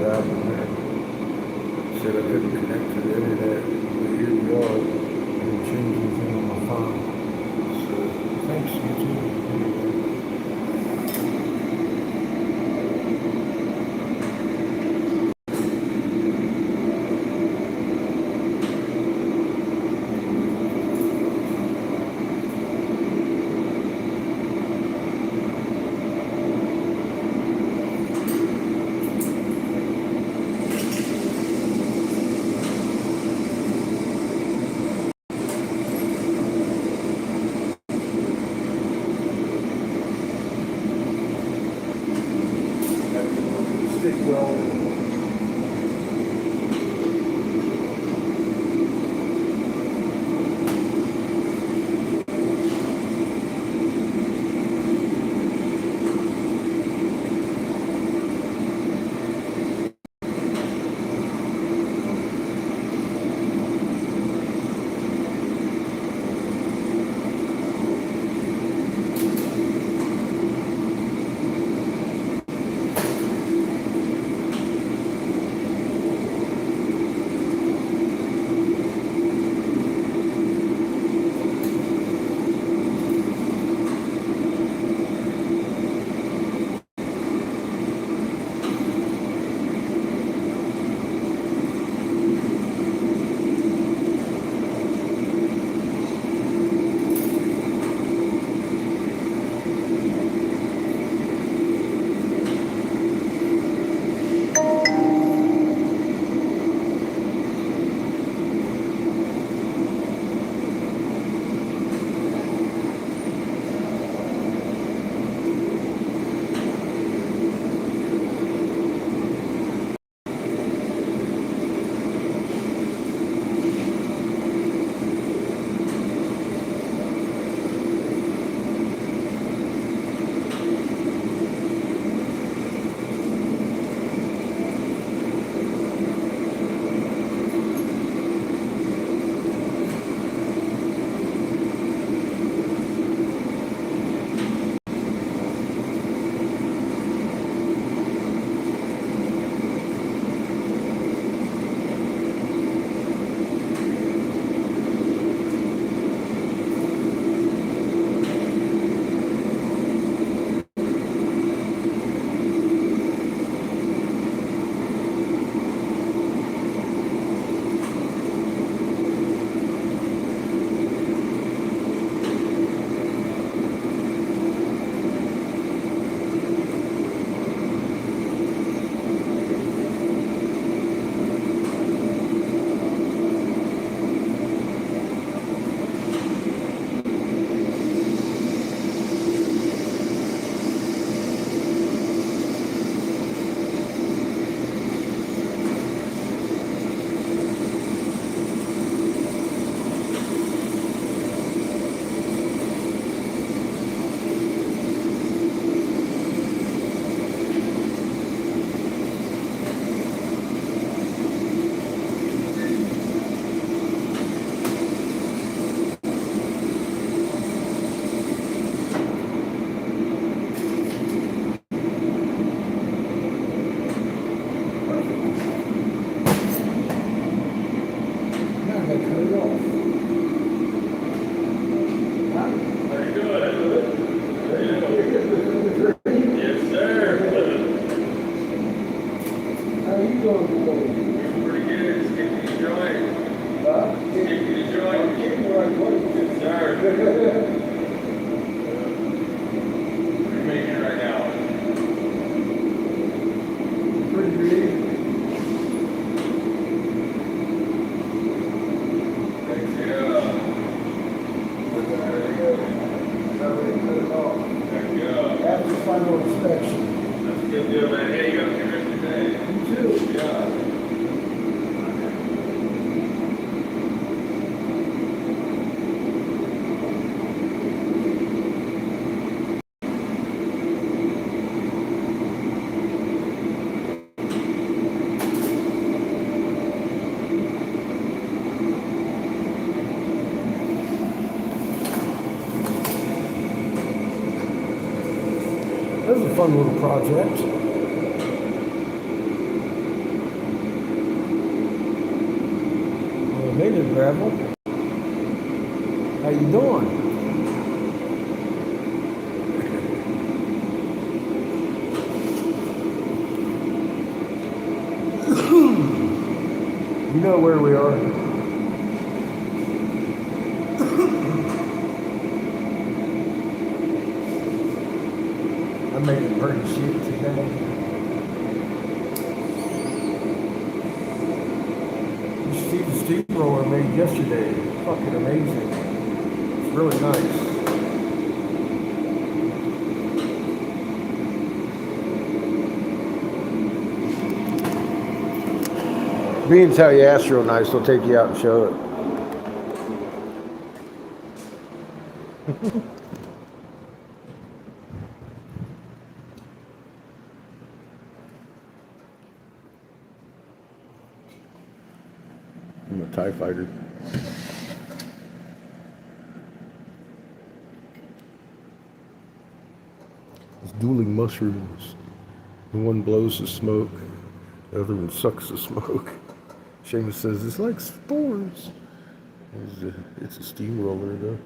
that, and I said I couldn't connect to the internet, but here we are. I didn't change anything on my phone. So thanks, you too. Stick well. Final inspection. That's a good deal, man. Hey, you got a good rest of your day. You too. Yeah. That was a fun little project. Gravel. How you doing? You know where we are. I made it pretty shit today. You should see the steamroller I made yesterday. Fucking amazing. It's really nice. Being how you ask real nice, they'll take you out and show it. I'm a TIE fighter. It's dueling mushrooms. The one blows the smoke, the other one sucks the smoke. Seamus says it's like spores. It's a steamroller though.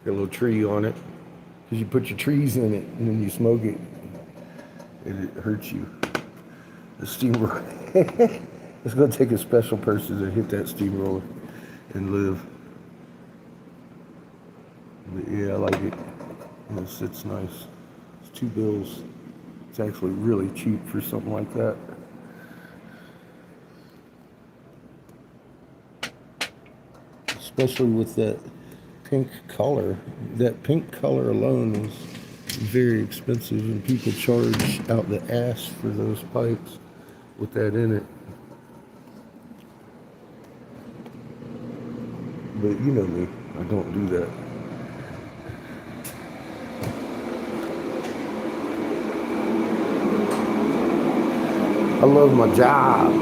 Got a little tree on it. Because you put your trees in it and then you smoke it. And it hurts you. The steamroller. It's going to take a special person to hit that steamroller and live. But yeah, I like it. It sits nice. It's $2. It's actually really cheap for something like that. Especially with that pink color. That pink color alone is very expensive, and people charge out the ass for those pipes with that in it. But you know me, I don't do that. I love my job.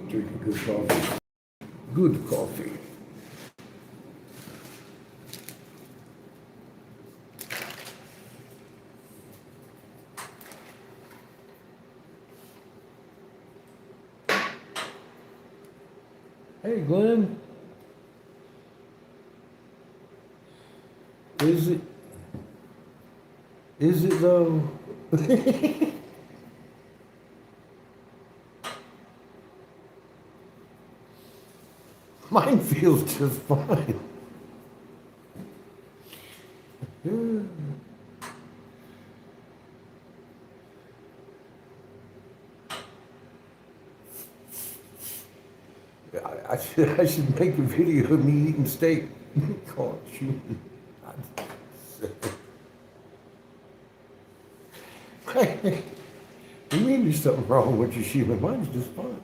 Drinking good coffee. Good coffee. Hey, Glenn. Is it though? Mine feels just fine. I should make a video of me eating steak. Call it shooting. You mean there's something wrong with your shooting? Mine's just fine.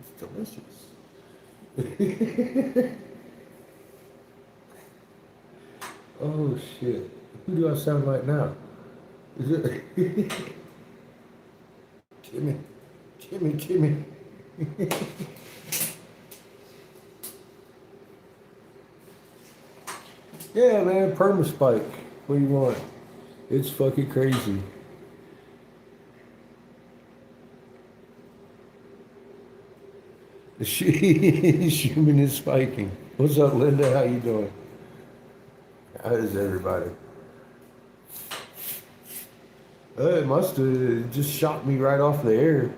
It's delicious. Oh shit. Who do I sound like now? Is it Timmy. Yeah, man, permaspike. What do you want? It's fucking crazy. The human is spiking. What's up, Linda? How you doing? How is everybody? It must have just shot me right off the air.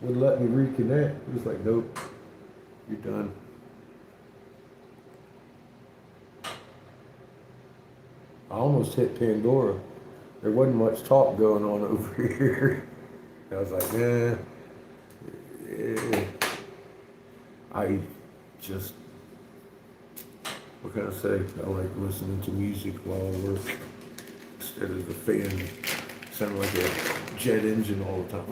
Wouldn't let me reconnect. It was like, nope, you're done. I almost hit Pandora. There wasn't much talk going on over here. I was like, I just, what can I say? I like listening to music while I work instead of the fan sounding like a jet engine all the time.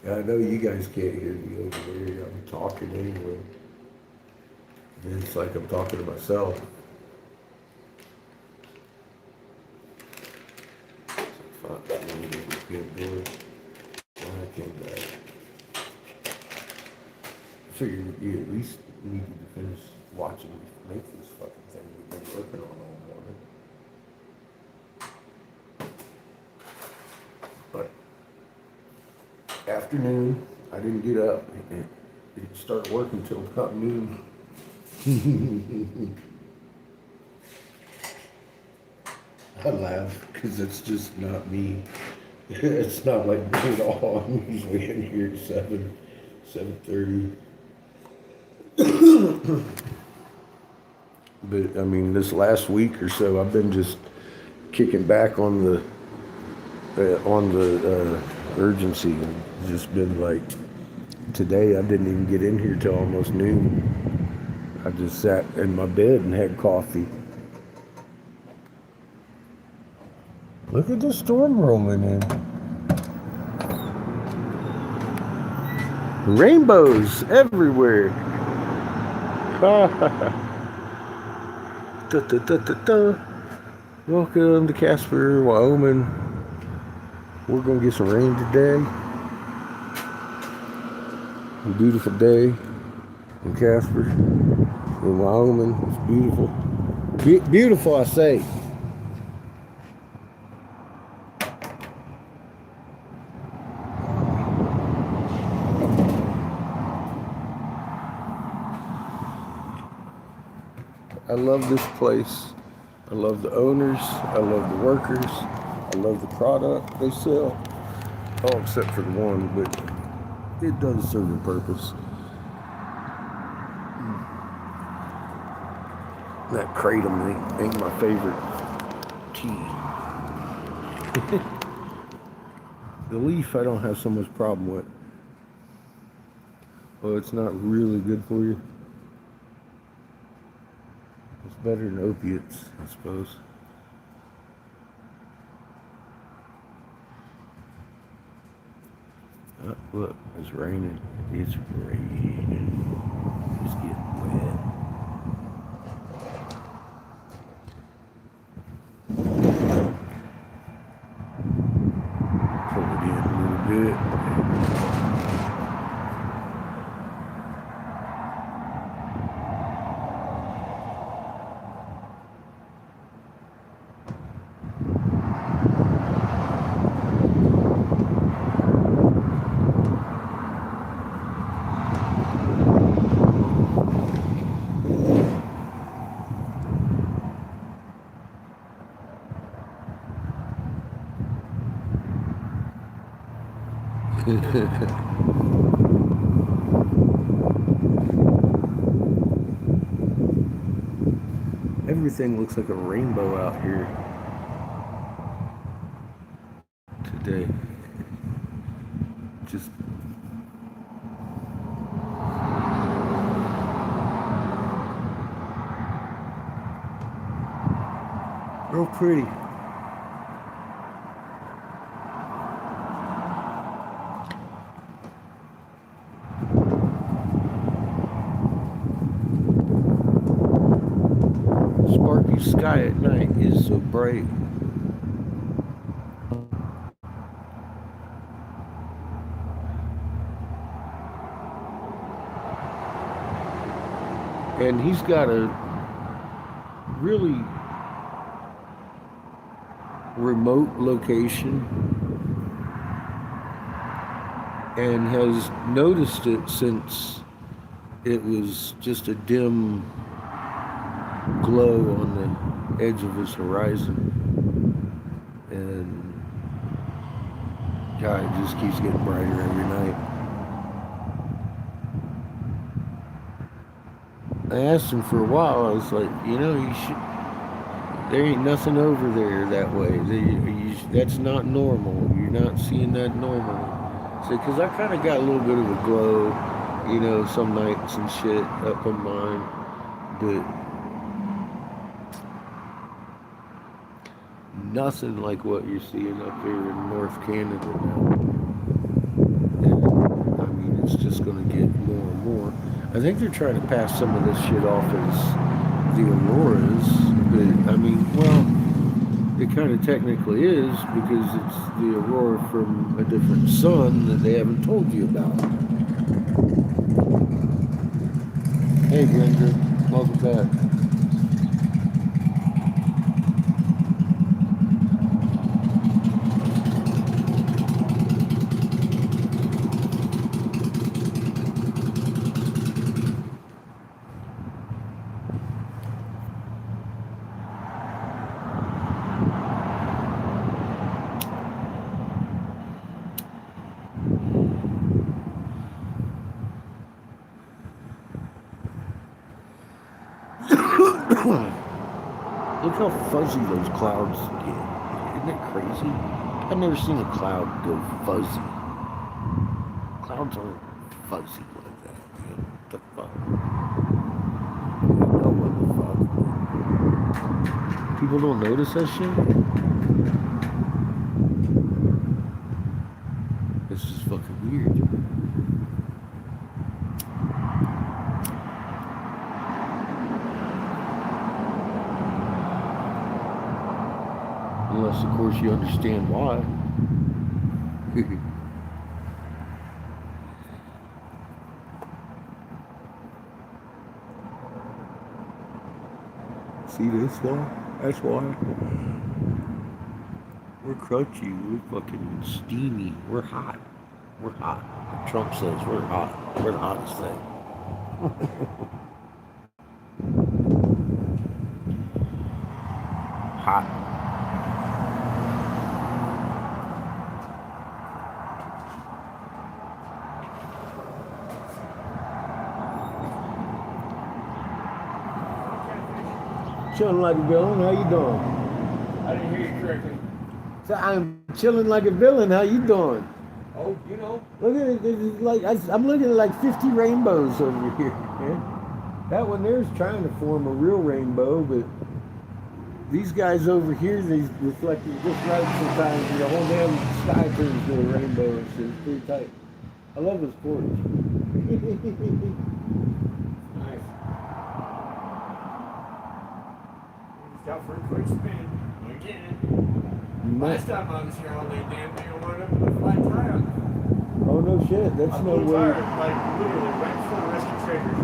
I know you guys can't hear me over there. I'm talking anyway. And it's like I'm talking to myself. Fuck, I can't do it. figured you at least needed to finish watching me make this fucking thing we've been working on all morning. But afternoon, I didn't get up. It didn't start working till about noon. I laugh because it's just not me. It's not like me at all. I'm usually in here at 7:30. But I mean, this last week or so, I've been just kicking back on the urgency, and just been like, today I didn't even get in here till almost noon. I just sat in my bed and had coffee. Look at the storm rolling in. Rainbows everywhere. Da, da, da, da, da. Welcome to Casper, Wyoming. We're gonna get some rain today. A beautiful day in Casper, in Wyoming. It's beautiful. Beautiful, I say. I love this place. I love the owners. I love the workers. I love the product they sell. Oh, except for the one, but it does serve a purpose. That kratom ain't my favorite tea. The leaf I don't have so much problem with. Well, it's not really good for you. It's better than opiates, I suppose. Oh, look, it's raining. It's raining. It's getting wet. Pull it in a little bit. Everything looks like a rainbow out here today. Just real pretty. Sparky sky at night is so bright. And he's got a really remote location and has noticed it since it was just a dim glow on the edge of his horizon, and God, it just keeps getting brighter every night. I asked him for a while, I was like, you know, there ain't nothing over there that way. That's not normal. You're not seeing that normally. So, because I kind of got a little bit of a glow, you know, some nights and shit up on mine, but nothing like what you're seeing up here in North Canada now. And, I mean, it's just going to get more and more. I think they're trying to pass some of this shit off as the auroras, but I mean, well, it kind of technically is, because it's the aurora from a different sun that they haven't told you about. Hey, Glenda. Welcome back. Look how fuzzy those clouds get. Isn't it crazy? I've never seen a cloud go fuzzy. Clouds aren't fuzzy like that. Man. What the fuck? I know what the fuck. People don't notice that shit? It's just fucking weird. Unless, of course, you understand why. See this though? That's why. We're crunchy. We're fucking steamy. We're hot. We're hot. Trump says we're hot. We're the hottest thing. Hot. Chilling like a villain. How you doing? I didn't hear you correctly. So I'm chilling like a villain. How you doing? Oh, you know. Look at it. It's like I'm looking at like 50 rainbows over here. Man. That one there's trying to form a real rainbow, but these guys over here, these reflecting just right sometimes. The whole damn sky turns to a rainbow and shit. It's pretty tight. I love this porch. Nice. It's out for a quick spin. Again. Last time I was here all day, damn near wound up with a flat tire. Oh no shit, that's A no blue way. tire, like literally right before the rescue trailers.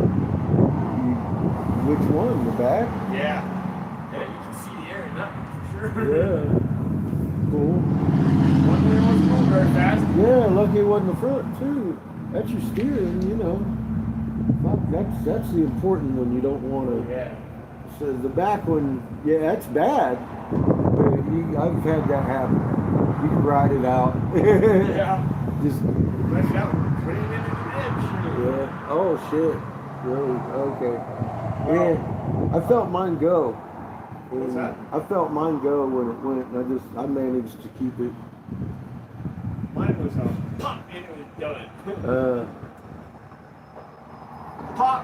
Which one? The back? Yeah. Yeah, you can see the air in that one for sure. Yeah. Cool. One day was going very fast. Yeah, lucky it wasn't the front too. That's your steering, you know. Fuck, that's the important one you don't want to. Yeah. So the back one, yeah, that's bad. But I've had that happen. You can ride it out. Yeah. Just Rush out, put it into the ditch. yeah. Oh shit. Really? Okay. Yeah. I felt mine go. What's that? I felt mine go when it went, and I managed to keep it. Mine was pop and it was done. Pop.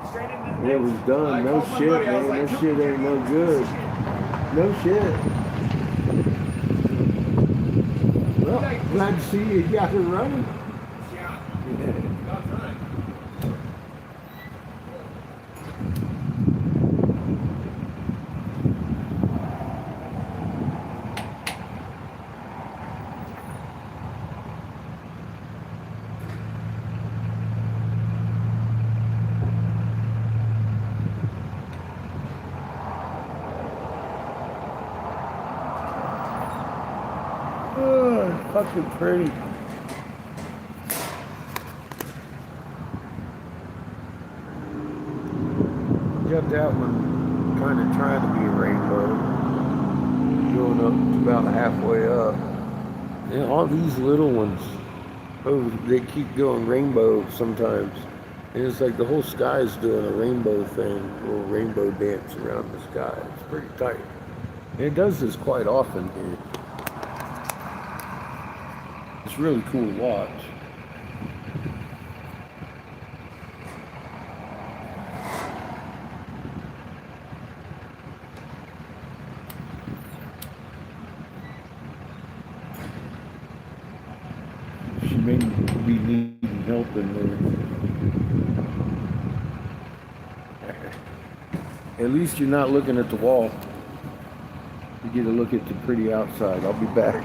Straight into the It was ditch. done. I No called my shit, buddy, I was man. like, That shit ain't no good. No shit. Well, glad to see you got it running. Yeah. About time. Oh, fucking pretty. Got that one kind of trying to be a rainbow. Going up to about halfway up. And all these little ones, oh, they keep going rainbow sometimes. And it's like the whole sky is doing a rainbow thing, a little rainbow dance around the sky. It's pretty tight. And it does this quite often here. It's really cool to watch. She may be needing help in there. At least you're not looking at the wall. You get a look at the pretty outside. I'll be back.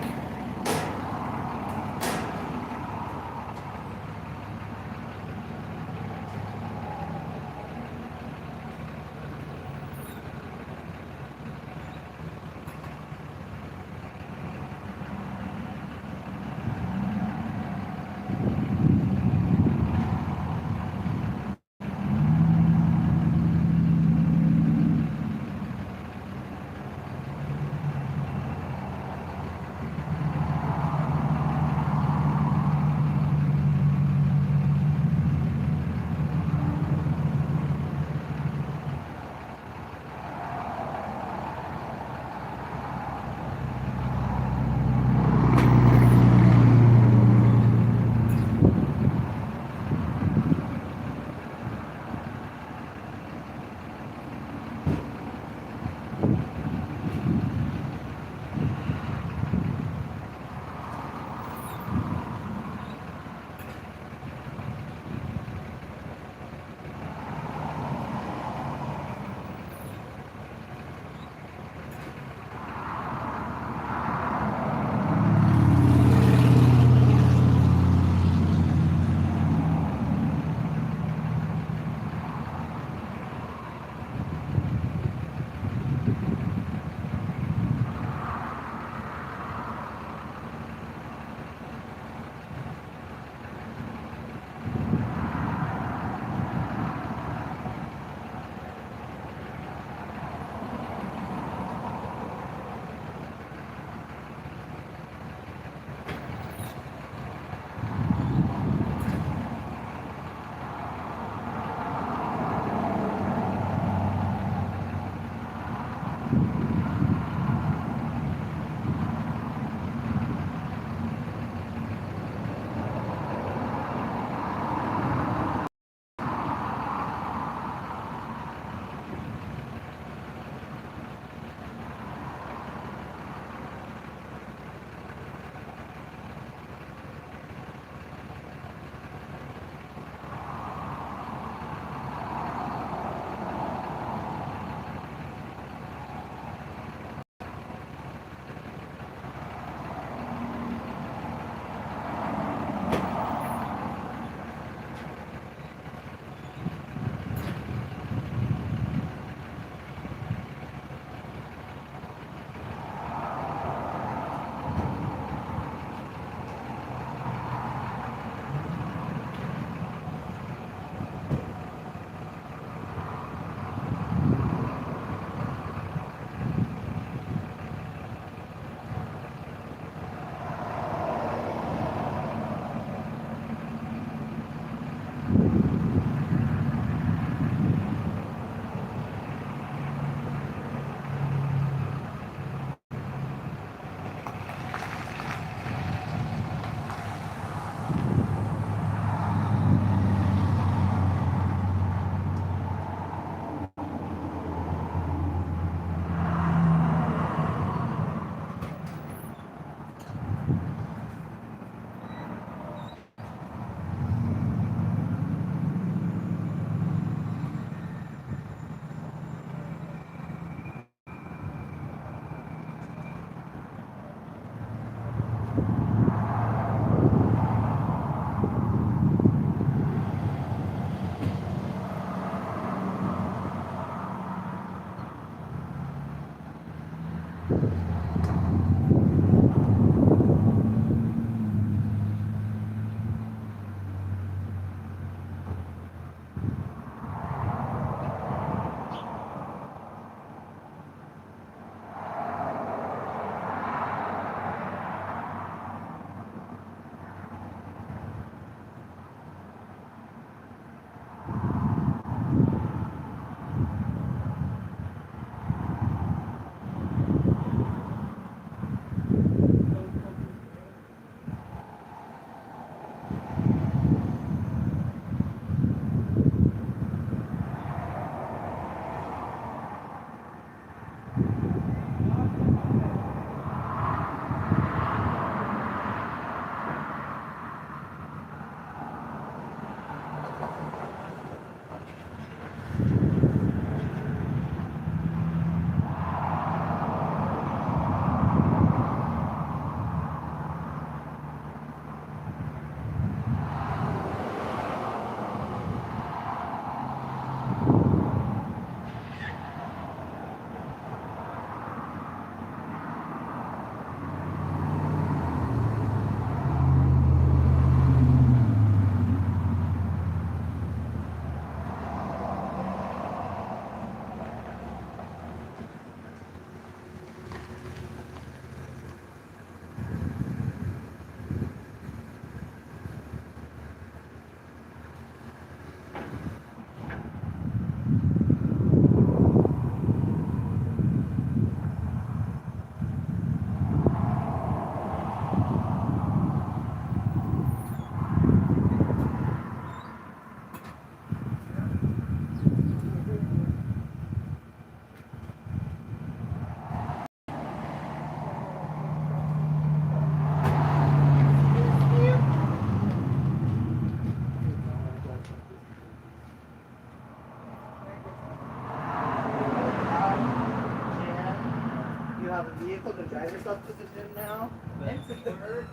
the vehicle to drive yourself to the gym now? It's a word.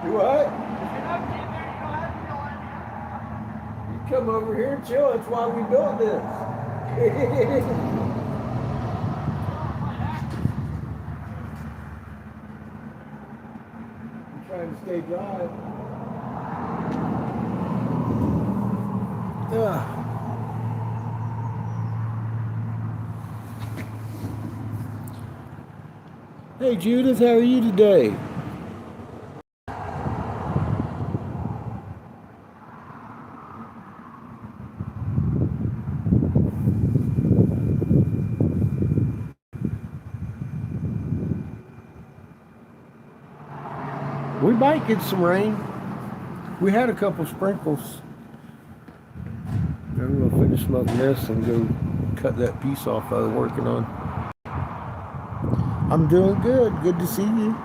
You what? If you're not getting there, you don't have to go on now. You come over here and chill. That's why we built this. I'm trying to stay dry. Yeah. Hey Judith, how are you today? We might get some rain. We had a couple sprinkles. I'm gonna finish smoking this and go cut that piece off I was working on. I'm doing good. Good to see you.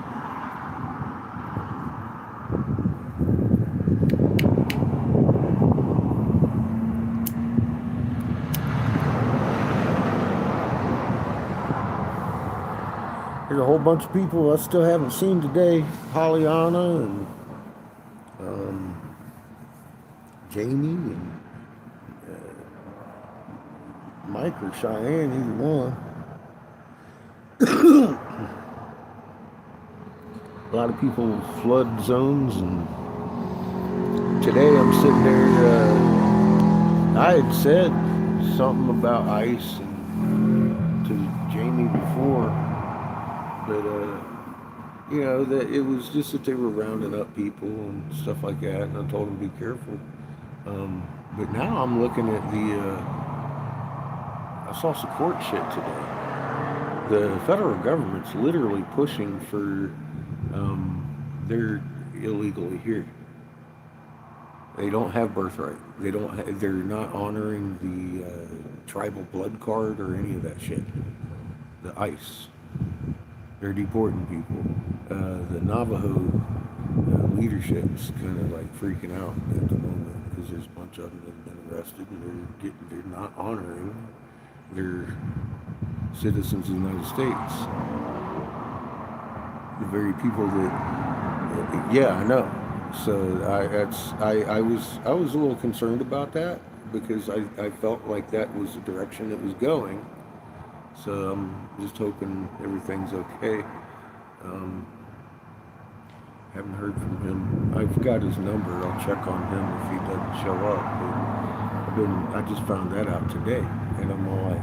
There's a whole bunch of people I still haven't seen today. Pollyanna and Jamie and Mike or Cheyenne, either one. A lot of people with flood zones, and today I'm sitting there. I had said something about ice to Jamie before, but you know, that it was just that they were rounding up people and stuff like that, and I told them to be careful. But now I'm looking at I saw some court shit today. The federal government's literally pushing for they're illegally here. They don't have birthright. They're not honoring the tribal blood card or any of that shit. The ICE. They're deporting people. The Navajo leadership's kind of like freaking out at the moment because there's a bunch of them that have been arrested and they're not honoring their citizens of the United States. The very people that, yeah, I know. So I was a little concerned about that because I felt like that was the direction it was going. So I'm just hoping everything's okay. Haven't heard from him. I've got his number. I'll check on him if he doesn't show up. But I just found that out today, and I'm all like,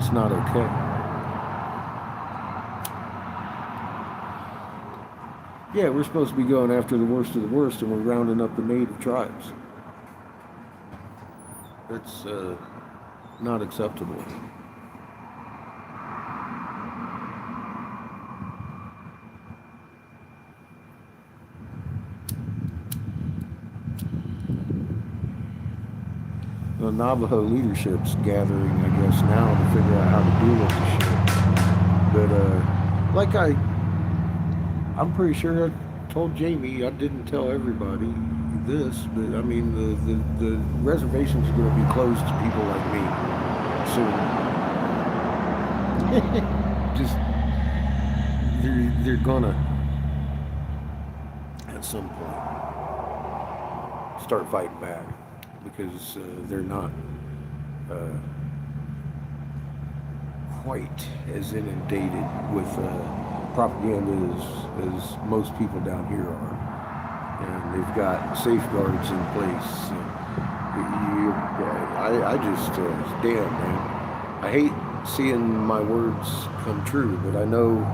it's not okay. Yeah, we're supposed to be going after the worst of the worst, and we're rounding up the native tribes. That's not acceptable. The Navajo leadership's gathering, I guess, now to figure out how to deal with the shit. But I'm pretty sure I told Jamie, I didn't tell everybody this, but I mean the reservations are going to be closed to people like me soon. Just they're gonna at some point start fighting back because they're not quite as inundated with propaganda as most people down here are. And they've got safeguards in place. I just, damn, man. I hate seeing my words come true, but I know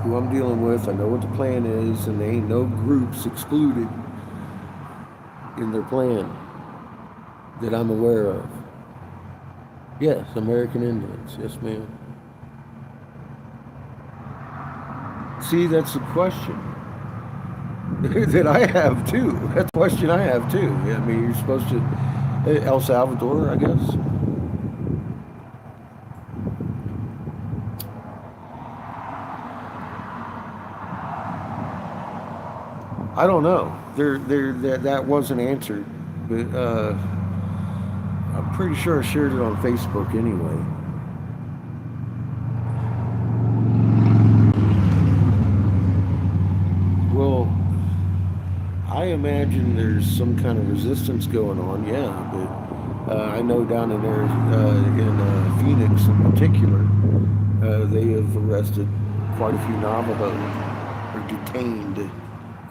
who I'm dealing with. I know what the plan is, and there ain't no groups excluded in their plan that I'm aware of. Yes, American Indians. Yes, ma'am. See, that's a question that I have too. That's a question I have too. I mean, you're supposed to, El Salvador, I guess. I don't know. That wasn't answered, but I'm pretty sure I shared it on Facebook anyway. imagine there's some kind of resistance going on, yeah, but I know down in there, in Phoenix in particular, they have arrested quite a few Navajo, or detained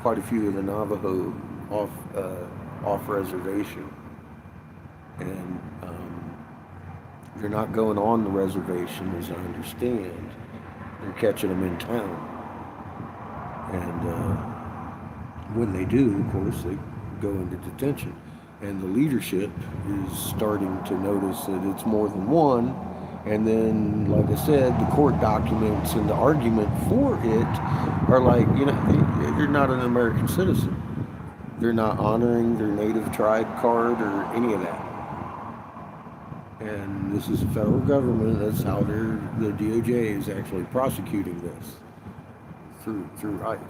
quite a few of the Navajo off reservation, and they're not going on the reservation, as I understand. They're catching them in town, and when they do, of course, they go into detention. And the leadership is starting to notice that it's more than one. And then, like I said, the court documents and the argument for it are like, you're not an American citizen. They're not honoring their native tribe card or any of that. And this is the federal government. That's how the DOJ is actually prosecuting this through ICE.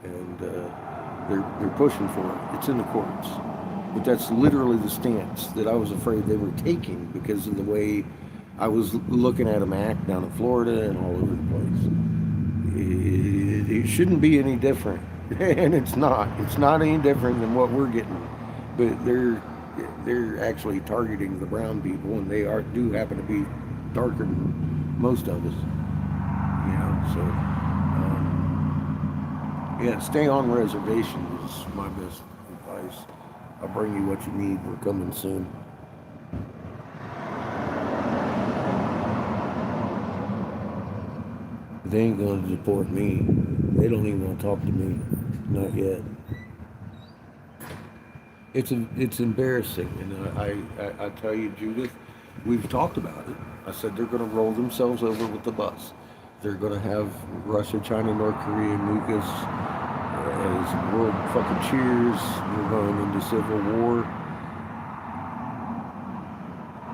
And they're pushing for it. It's in the courts. But that's literally the stance that I was afraid they were taking because of the way I was looking at them act down in Florida and all over the place. It shouldn't be any different. And it's not. It's not any different than what we're getting. But they're actually targeting the brown people, and they do happen to be darker than most of us. So yeah, stay on reservation is my best advice. I'll bring you what you need. We're coming soon. They ain't gonna deport me. They don't even want to talk to me. Not yet. It's embarrassing, and I tell you, Judith, we've talked about it. I said they're gonna roll themselves over with the bus. They're gonna have Russia, China, North Korea, nuke us as world fucking cheers. We're going into civil war.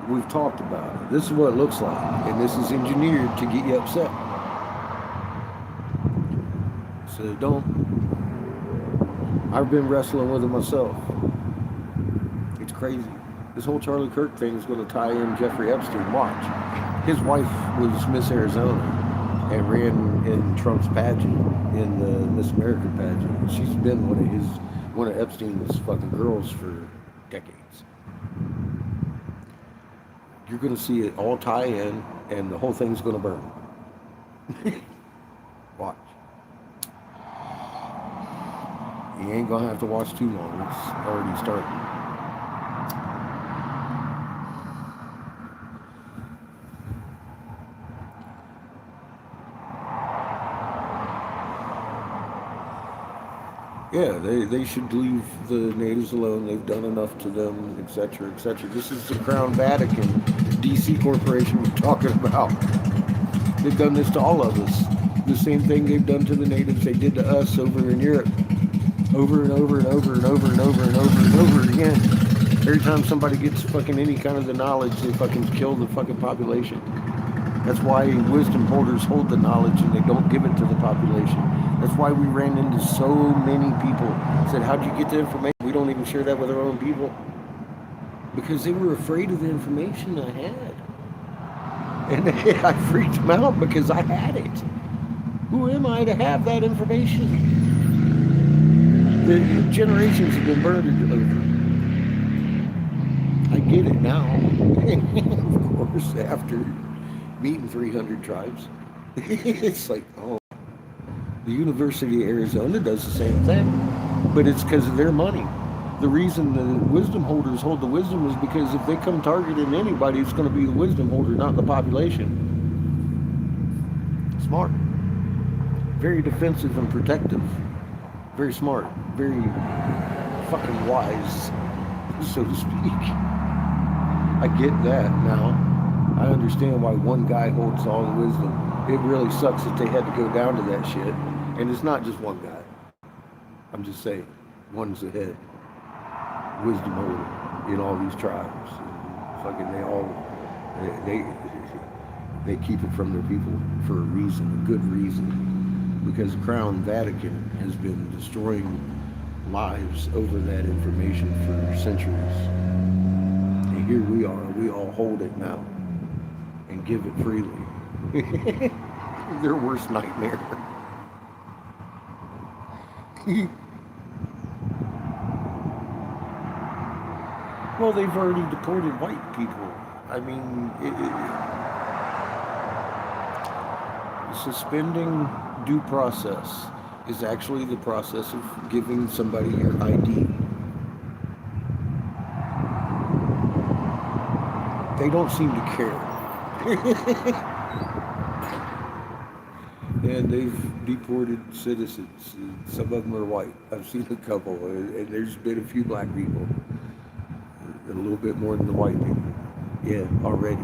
We've talked about it. This is what it looks like, and this is engineered to get you upset. So don't. I've been wrestling with it myself. It's crazy. This whole Charlie Kirk thing is going to tie in Jeffrey Epstein. Watch. His wife was Miss Arizona and ran in Trump's pageant, in the Miss America pageant. She's been one of Epstein's fucking girls for decades. You're going to see it all tie in, and the whole thing's going to burn. Watch. You ain't going to have to watch too long. It's already starting. Yeah, they should leave the natives alone. They've done enough to them, etc., etc. This is the Crown Vatican, DC Corporation we're talking about. They've done this to all of us. The same thing they've done to the natives, they did to us over in Europe. Over and over and over and over and over and over and over again. Every time somebody gets fucking any kind of the knowledge, they fucking kill the fucking population. That's why wisdom holders hold the knowledge and they don't give it to the population. That's why we ran into so many people. Said, how'd you get the information? We don't even share that with our own people. Because they were afraid of the information I had. And I freaked them out because I had it. Who am I to have that information? The generations have been burned over. I get it now. Of course, after meeting 300 tribes. It's like, oh. The University of Arizona does the same thing, but it's because of their money. The reason the wisdom holders hold the wisdom is because if they come targeting anybody, it's going to be the wisdom holder, not the population. Smart. Very defensive and protective. Very smart. Very fucking wise, so to speak. I get that now. I understand why one guy holds all the wisdom. It really sucks that they had to go down to that shit. And it's not just one guy. I'm just saying, one's the head. Wisdom holder in all these tribes. Fucking they keep it from their people for a reason, a good reason. Because the Crown Vatican has been destroying lives over that information for centuries. And here we are, we all hold it now and give it freely. Their worst nightmare. Well, they've already deported white people. I mean, suspending due process is actually the process of giving somebody your ID. They don't seem to care. And they've deported citizens. Some of them are white. I've seen a couple, and there's been a few black people. A little bit more than the white people. Yeah, already.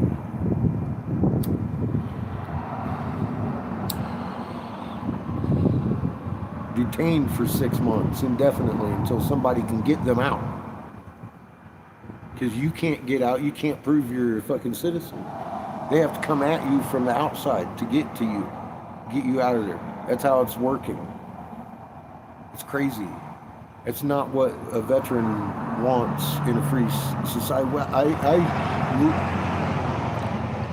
Detained for 6 months indefinitely until somebody can get them out. Because you can't get out, you can't prove you're a fucking citizen. They have to come at you from the outside to get to you, get you out of there. That's how it's working. It's crazy. It's not what a veteran wants in a free society. Well,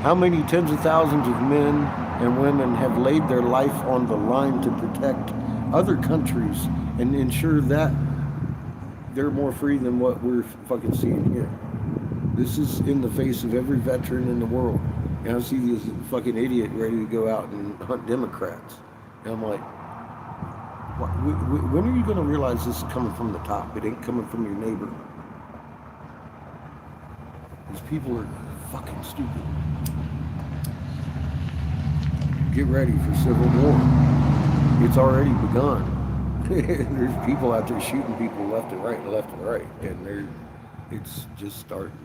how many tens of thousands of men and women have laid their life on the line to protect other countries and ensure that they're more free than what we're fucking seeing here. This is in the face of every veteran in the world. And I see this fucking idiot ready to go out and hunt Democrats. And I'm like, when are you going to realize this is coming from the top? It ain't coming from your neighbor. These people are fucking stupid. Get ready for civil war. It's already begun. There's people out there shooting people left and right, and it's just starting.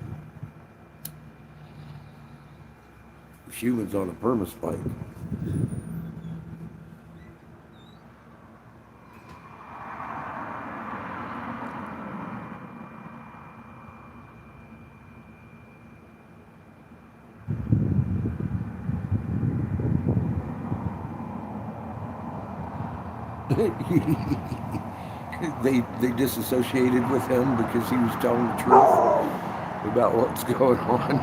Humans on a perma-spike. They disassociated with him because he was telling the truth about what's going on.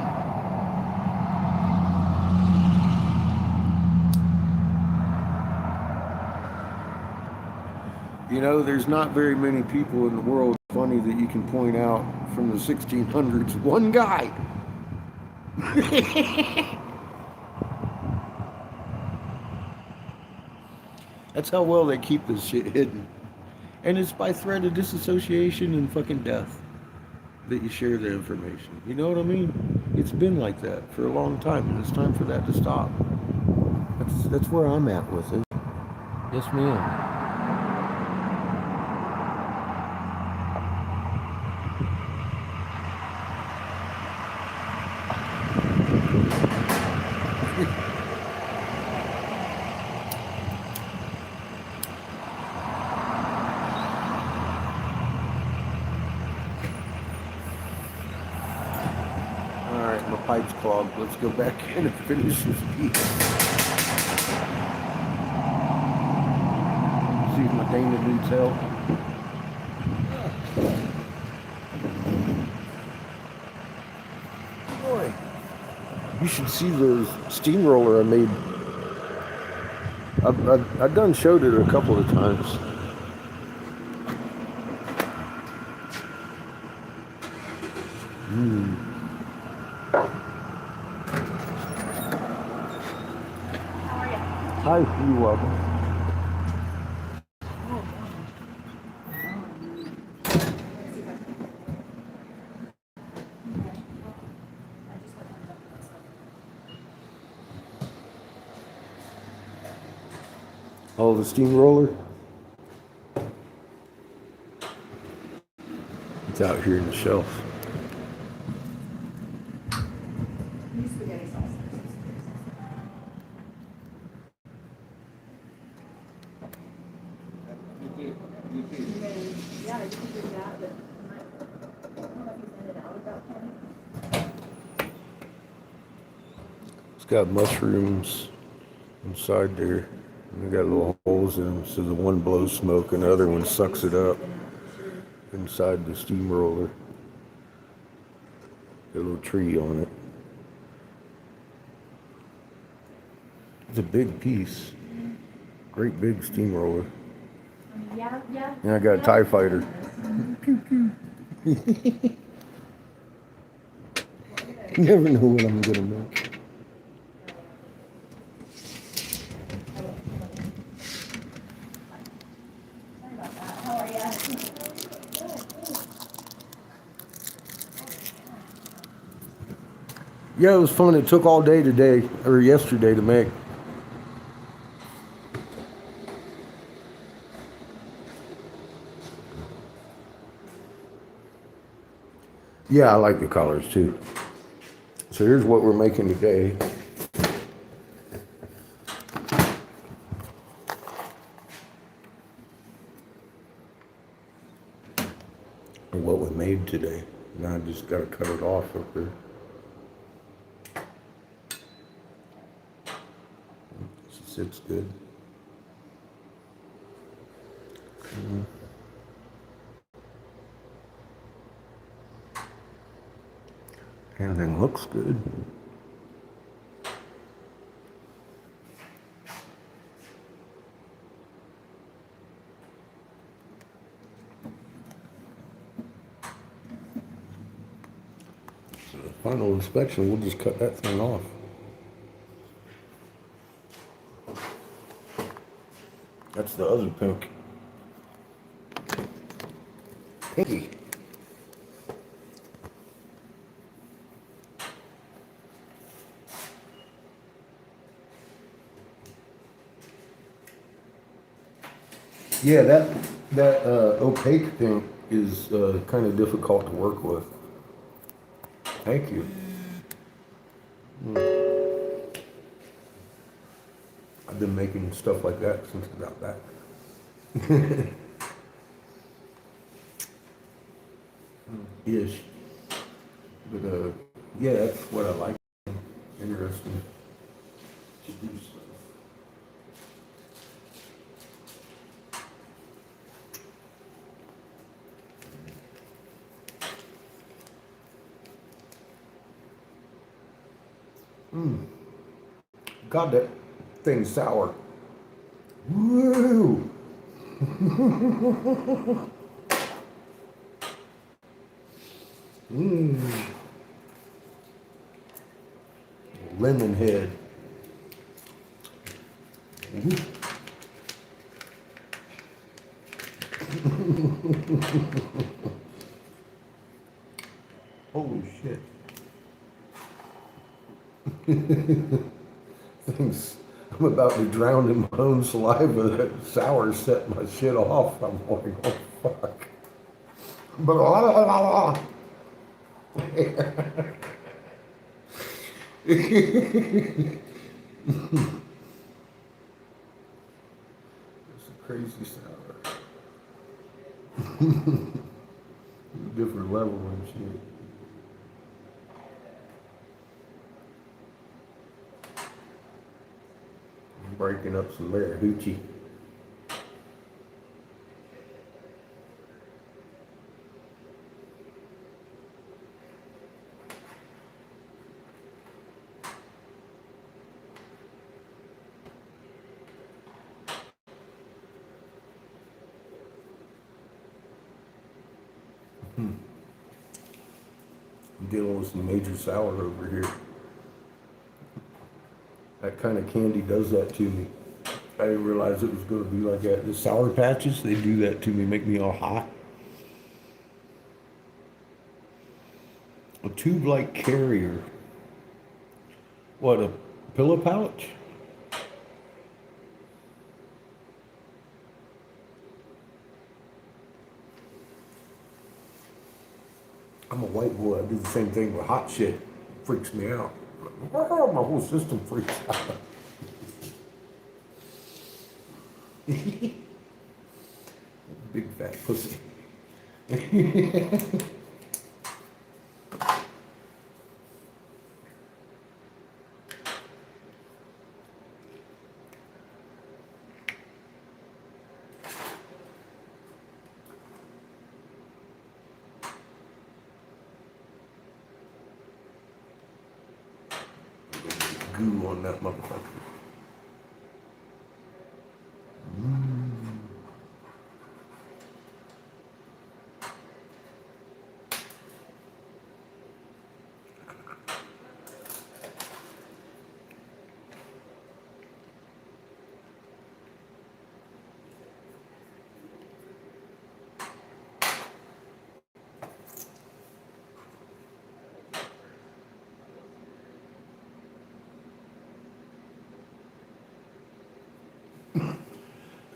You know, there's not very many people in the world, funny, that you can point out from the 1600s. One guy. That's how well they keep this shit hidden. And it's by threat of disassociation and fucking death that you share the information. You know what I mean? It's been like that for a long time, and it's time for that to stop. That's where I'm at with it. Yes, ma'am. Pipes clogged. Let's go back in and finish this piece. See if my Dana needs help. Boy, you should see the steamroller I made. I've done showed it a couple of times. Hi, you're welcome. Oh, the steamroller? It's out here in the shelf. It's got mushrooms inside there. And they got little holes in them, so the one blows smoke and the other one sucks it up inside the steamroller. Got a little tree on it. It's a big piece. Great big steamroller. Yeah. And I got a TIE fighter. You never know what I'm gonna make. Sorry about that. How are you? Yeah, it was fun. It took all day today, or yesterday, to make. Yeah, I like the colors too. So here's what we're making today. Or what we made today. Now I just gotta cut it off up there. Sits good. Everything looks good. So the final inspection, we'll just cut that thing off. That's the other pink. Pinky. Yeah, that opaque thing is kind of difficult to work with. Thank you. I've been making stuff like that since I got back. Ish. But yeah, that's what I like. Interesting to do stuff. God, that thing's sour. Woo! Lemon head. Holy shit. Things, I'm about to drown in my own saliva. That sour set my shit off. I'm like, oh fuck. Blah, blah, blah, blah. It's a crazy sour. Different level and shit. I'm breaking up some Marahoochee. I'm dealing with some major sour over here. That kind of candy does that to me. I didn't realize it was going to be like that. The Sour Patches, they do that to me, make me all hot. A tube-like carrier. What, a pillow pouch? I'm a white boy. I do the same thing with hot shit. Freaks me out. My whole system freaks out. Big fat pussy. Goo on that motherfucker.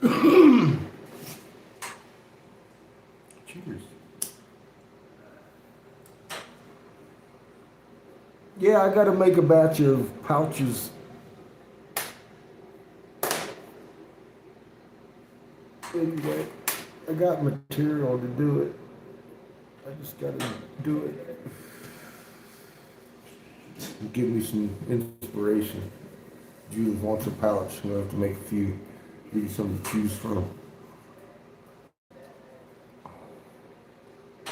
Cheers. Yeah, I gotta make a batch of pouches. Anyway, I got material to do it. I just gotta do it. Give me some inspiration. Julie wants a pouch. I'm gonna have to make a few. Give you something to choose from.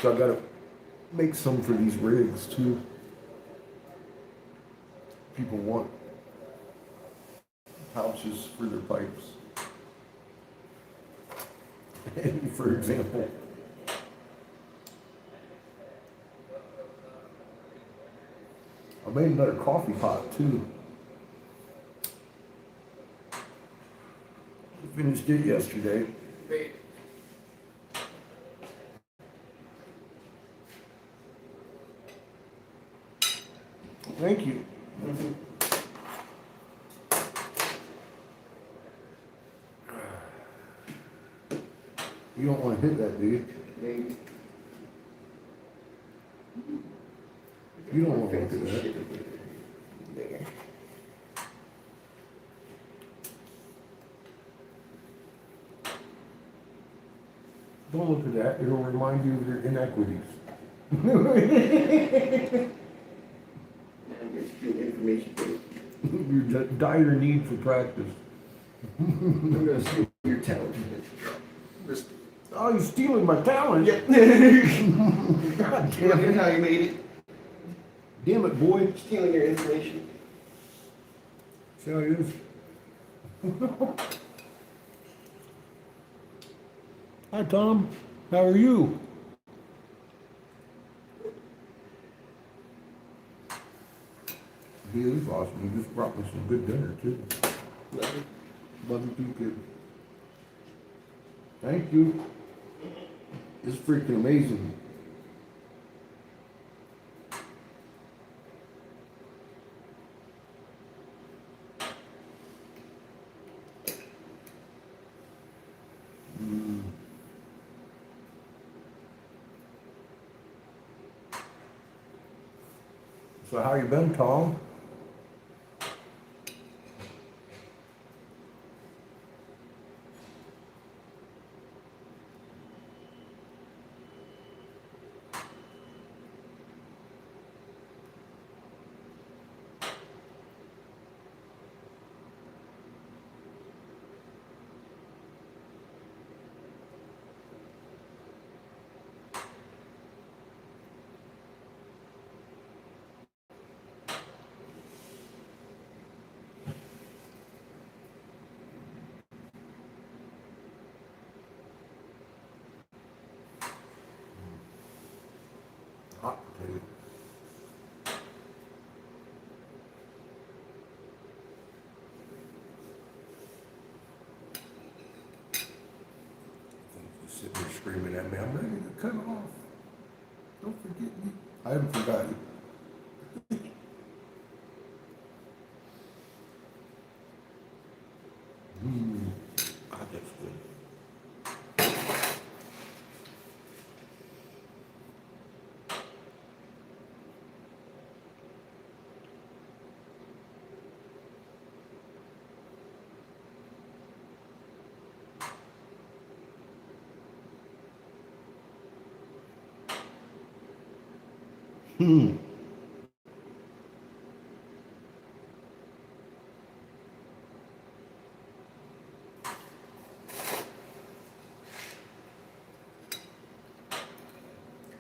So I gotta make some for these rigs too. People want pouches for their pipes. For example, I made another coffee pot too. Finished it yesterday. Thank you. You don't want to hit that, do you? Maybe. You don't want to hit that. There. Don't look at that. It'll remind you of your inequities. I'm just getting information for you. Your dire need for practice. I'm gonna steal your talent. Just, Oh, you're stealing my talent. yeah. God Look damn at it. how you made it. Damn it, boy. Stealing your information. See how it is? Hi, Tom. How are you? He is awesome. He just brought me some good dinner, too. Nothing. Love you too, kid. Thank you. It's freaking amazing. So how you been, Tom? Hot potato. Just sitting there screaming at me, I'm ready to cut off. Don't forget me. I haven't forgotten. God, that's good.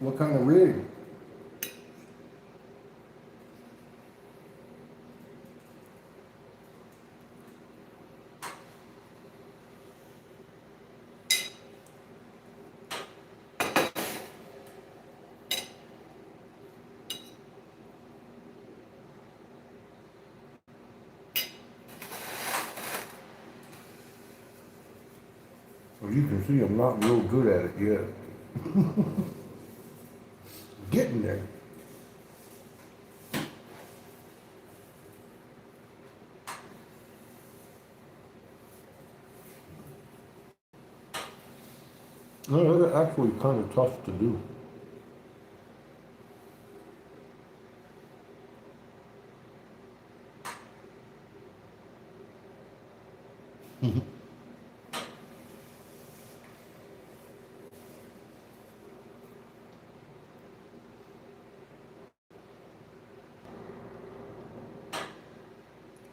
What kind of rig? Well, you can see I'm not real good at it yet. Getting there. No, that's actually kind of tough to do.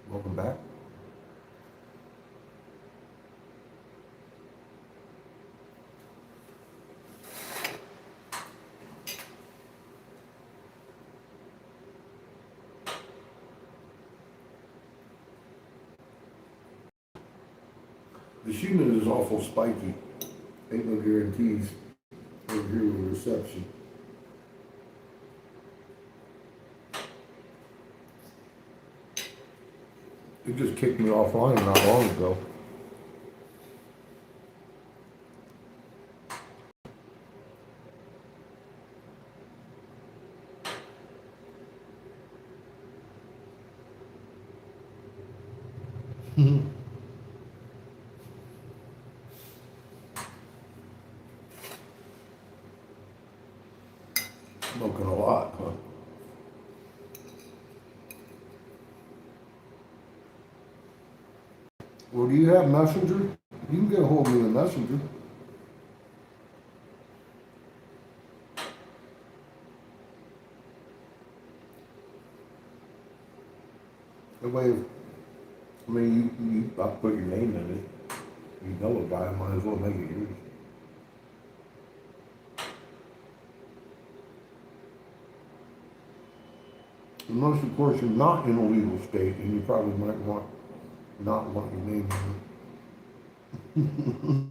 Welcome back. The shooting is awful spiky. Ain't no guarantees over here with reception. It just kicked me offline not long ago. Smoking a lot, huh? Well, do you have Messenger? You can get a hold of me in Messenger. That way, I mean, I put your name in it. You know it by it, might as well make it yours. Unless, of course, you're not in a legal state, and you probably might not want your name in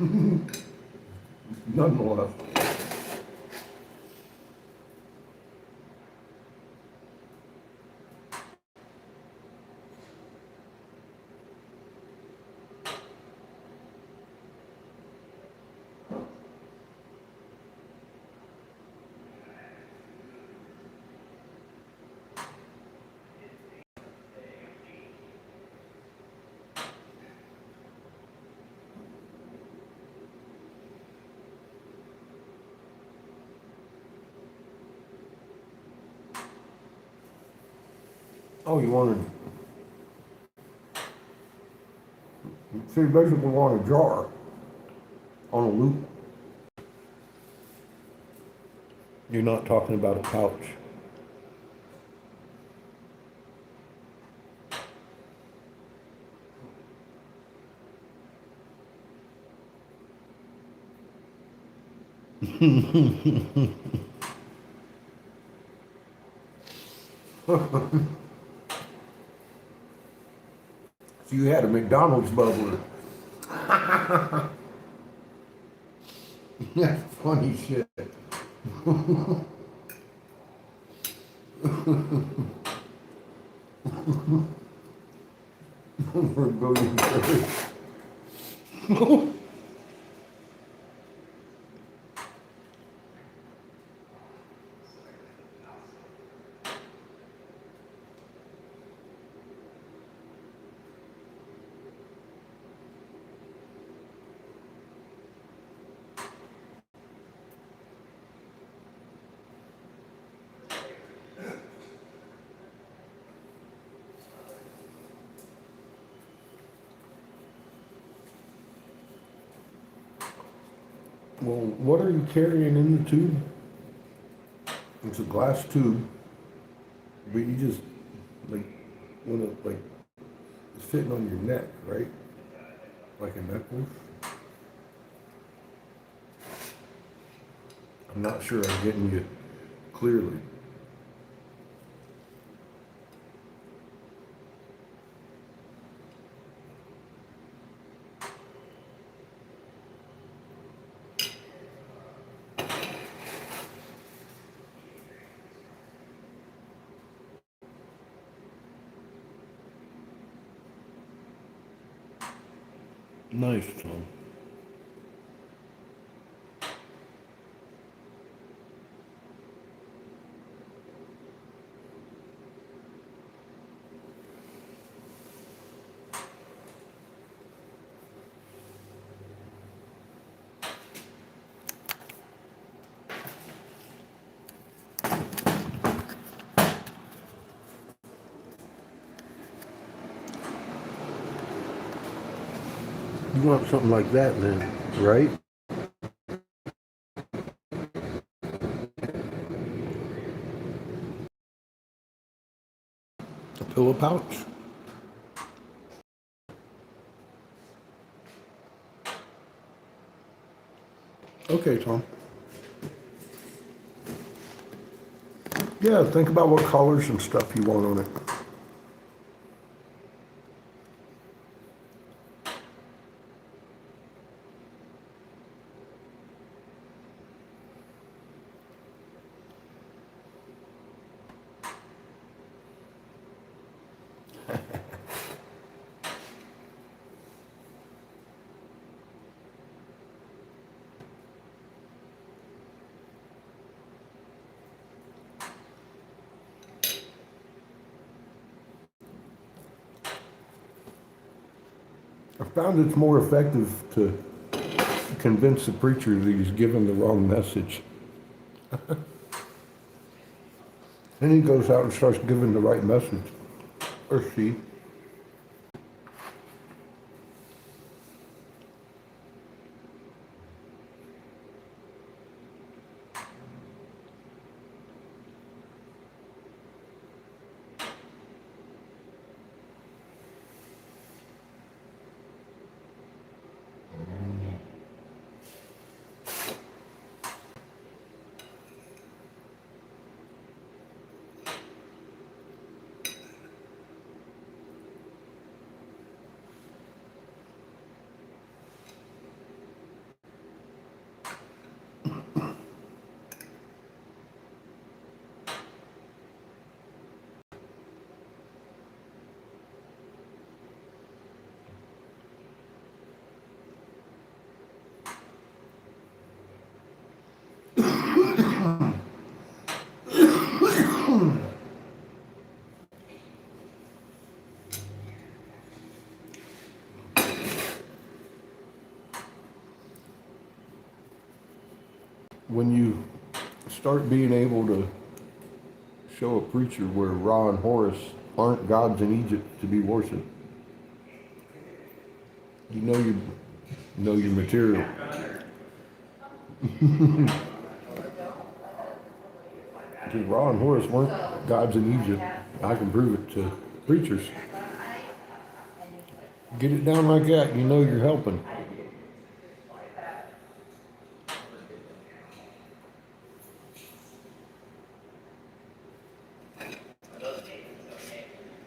it. Nonetheless. Oh, you wanted, so you basically want a jar on a loop. You're not talking about a pouch. So you had a McDonald's bubbler. That's funny shit. For a billion dollars. Well, what are you carrying in the tube? It's a glass tube, but you just like want to like it's fitting on your neck, right? Like a necklace. I'm not sure I'm getting you clearly. Nice, Tom. You want something like that then, right? A pillow pouch. Okay, Tom. Yeah, think about what colors and stuff you want on it. I found it's more effective to convince the preacher that he's given the wrong message. Then he goes out and starts giving the right message. Or she. When you start being able to show a preacher where Ra and Horus aren't gods in Egypt to be worshipped, you know your material. Because Ra and Horus weren't gods in Egypt. I can prove it to preachers. Get it down like that, you know you're helping.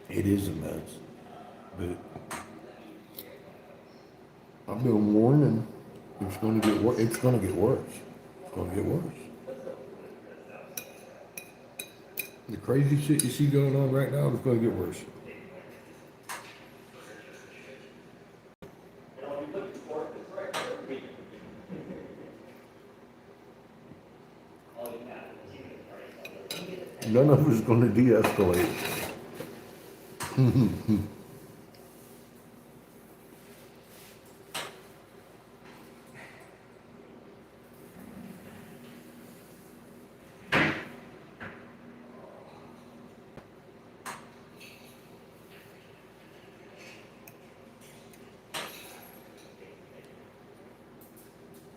It is a mess. But I've been warning it's gonna get worse. It's gonna get worse. It's gonna get worse. The crazy shit you see going on right now is gonna get worse. None of it's gonna de-escalate.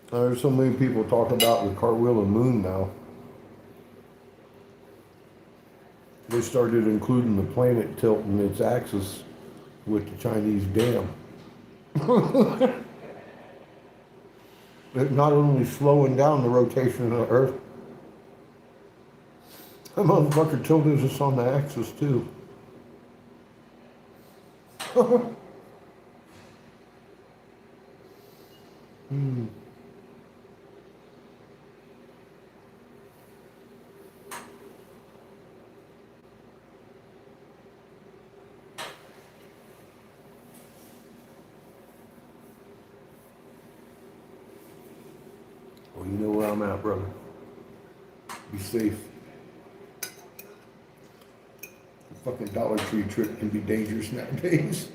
There's so many people talk about the cartwheel and moon now. They started including the planet tilting its axis with the Chinese dam. It not only slowing down the rotation of the Earth, that motherfucker tilted us on the axis too. Well, you know where I'm at, brother. Be safe. The fucking Dollar Tree trip can be dangerous nowadays.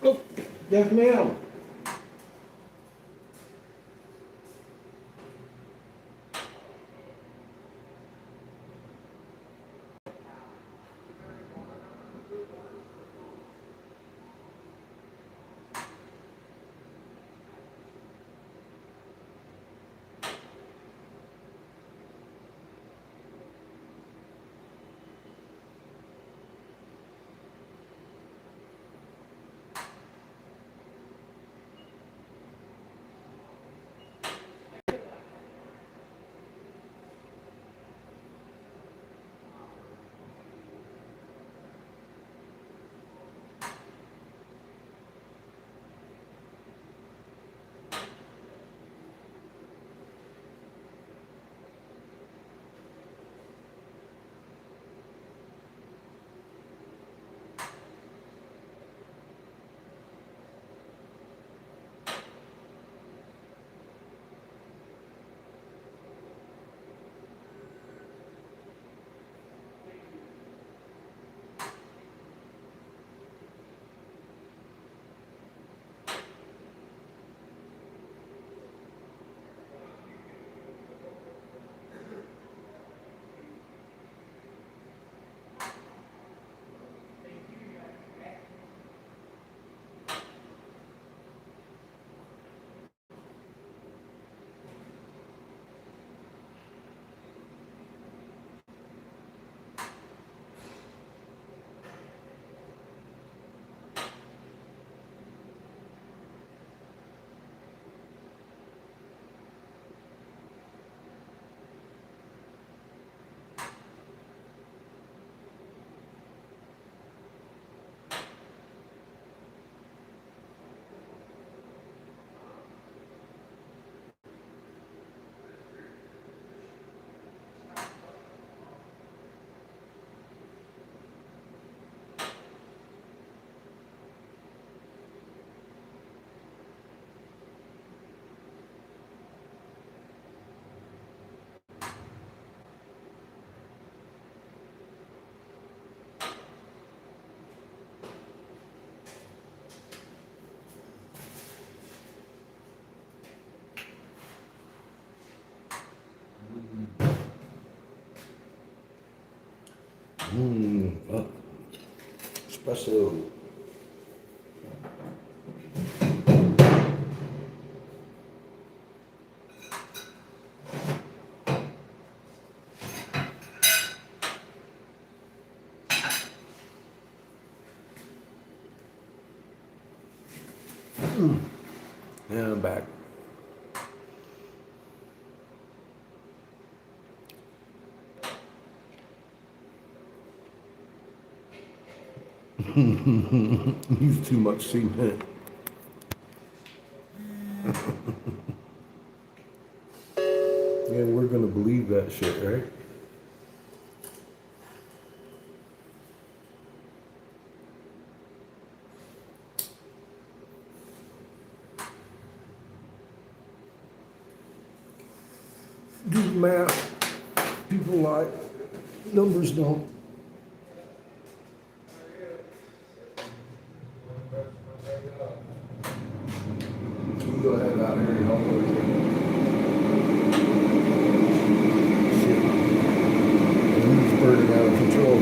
Oh, yes, ma'am. Oh, espresso. And I'm back. Use too much cement. Yeah, we're gonna believe that shit, right? Do math. People lie. Numbers don't. You go ahead out here and help her. Shit. He's burning out of control.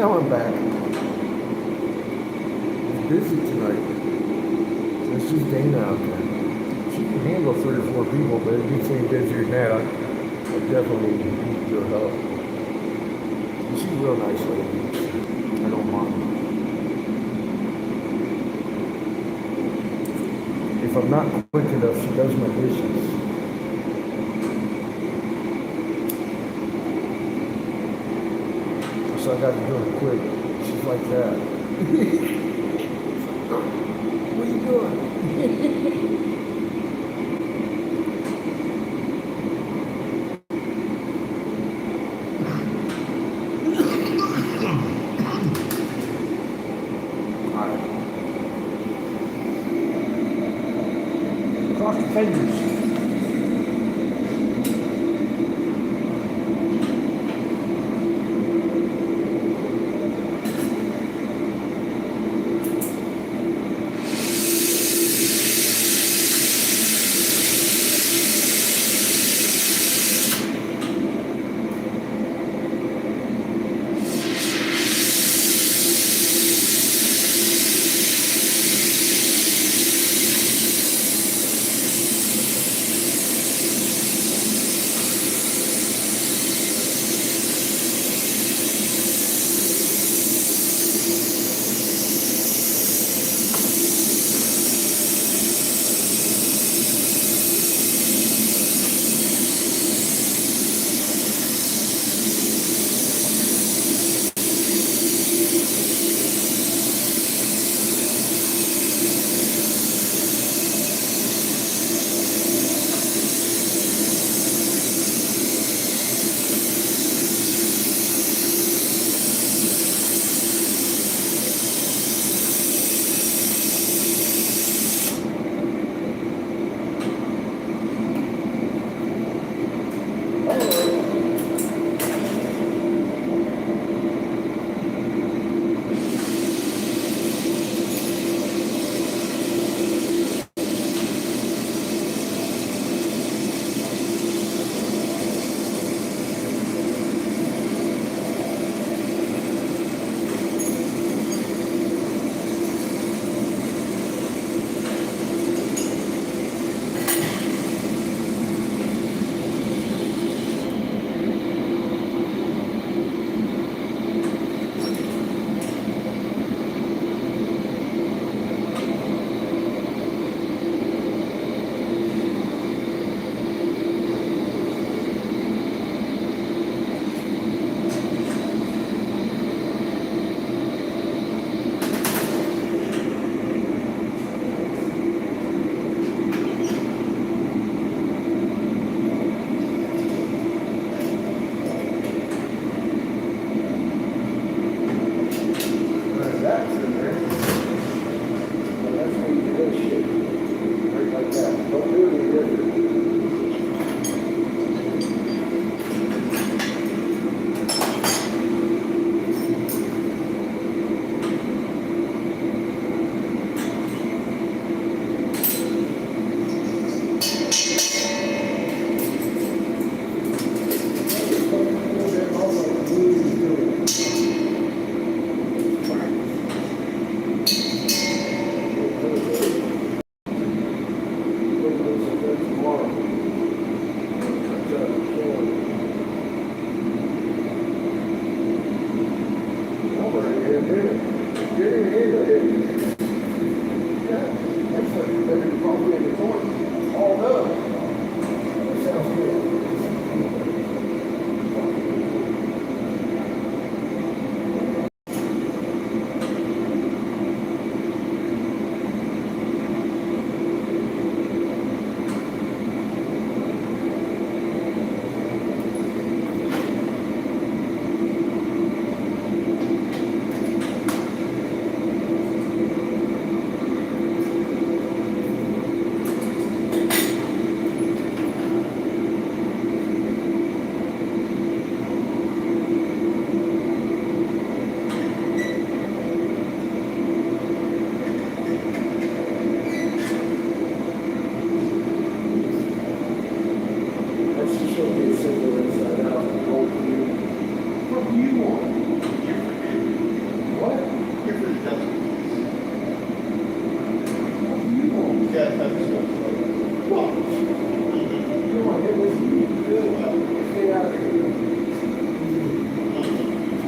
Now I'm back. It's busy tonight. This is Dana out there. She can handle 3 or 4 people, but it gets any busier than that. I definitely need your help. She's a real nice lady. I don't mind. If I'm not quick enough, she does my dishes. So I got to do it quick. She's like that. What are you doing? Alright. Cross your fingers.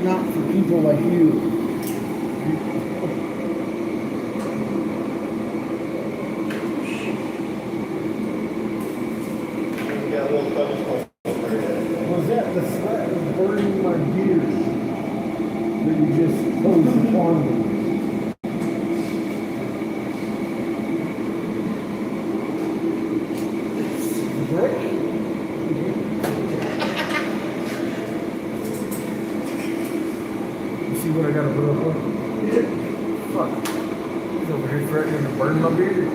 not for people like you. Was that the sweat of burning my gears that you just posed upon me? Brick? You see what I gotta put up with? Fuck. He's over here threatening to burn my beard.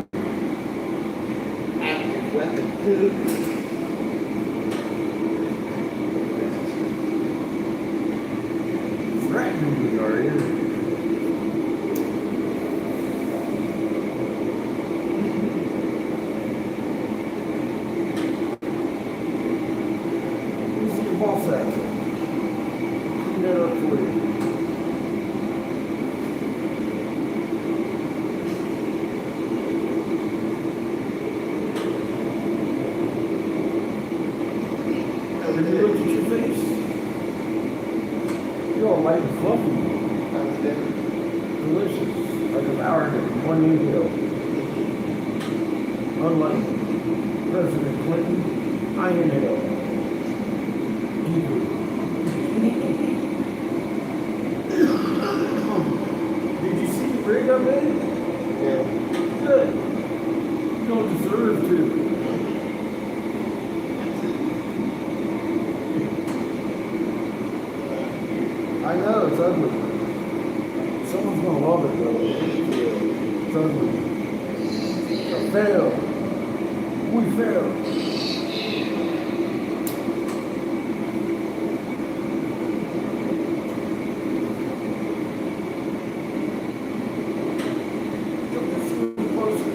Active weapon, dude. Threatening me, are you? Who's your boss at? Clean that up for you. Have you looked at your face? You're all light and fluffy. Delicious. I devoured it in one inhale. Unlike President Clinton, I inhale. Deeply. Did you see the rig I made? Yeah. Good. You don't deserve to. I know, it's ugly. Someone's gonna love it though. It's ugly. I failed. We failed. Don't get too closer.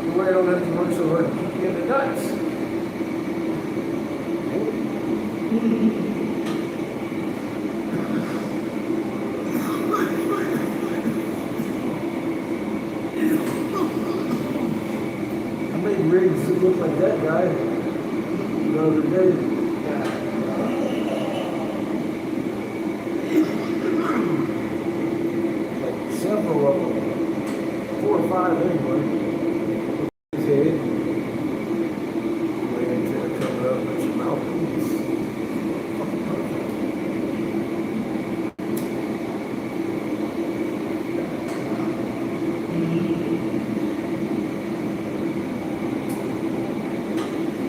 The way I don't have to work so hard to keep you in the nuts. I made rigs that look like that guy the other day. Like several of them. 4 or 5 anyway. His head. Way until it comes up with your mouthpiece.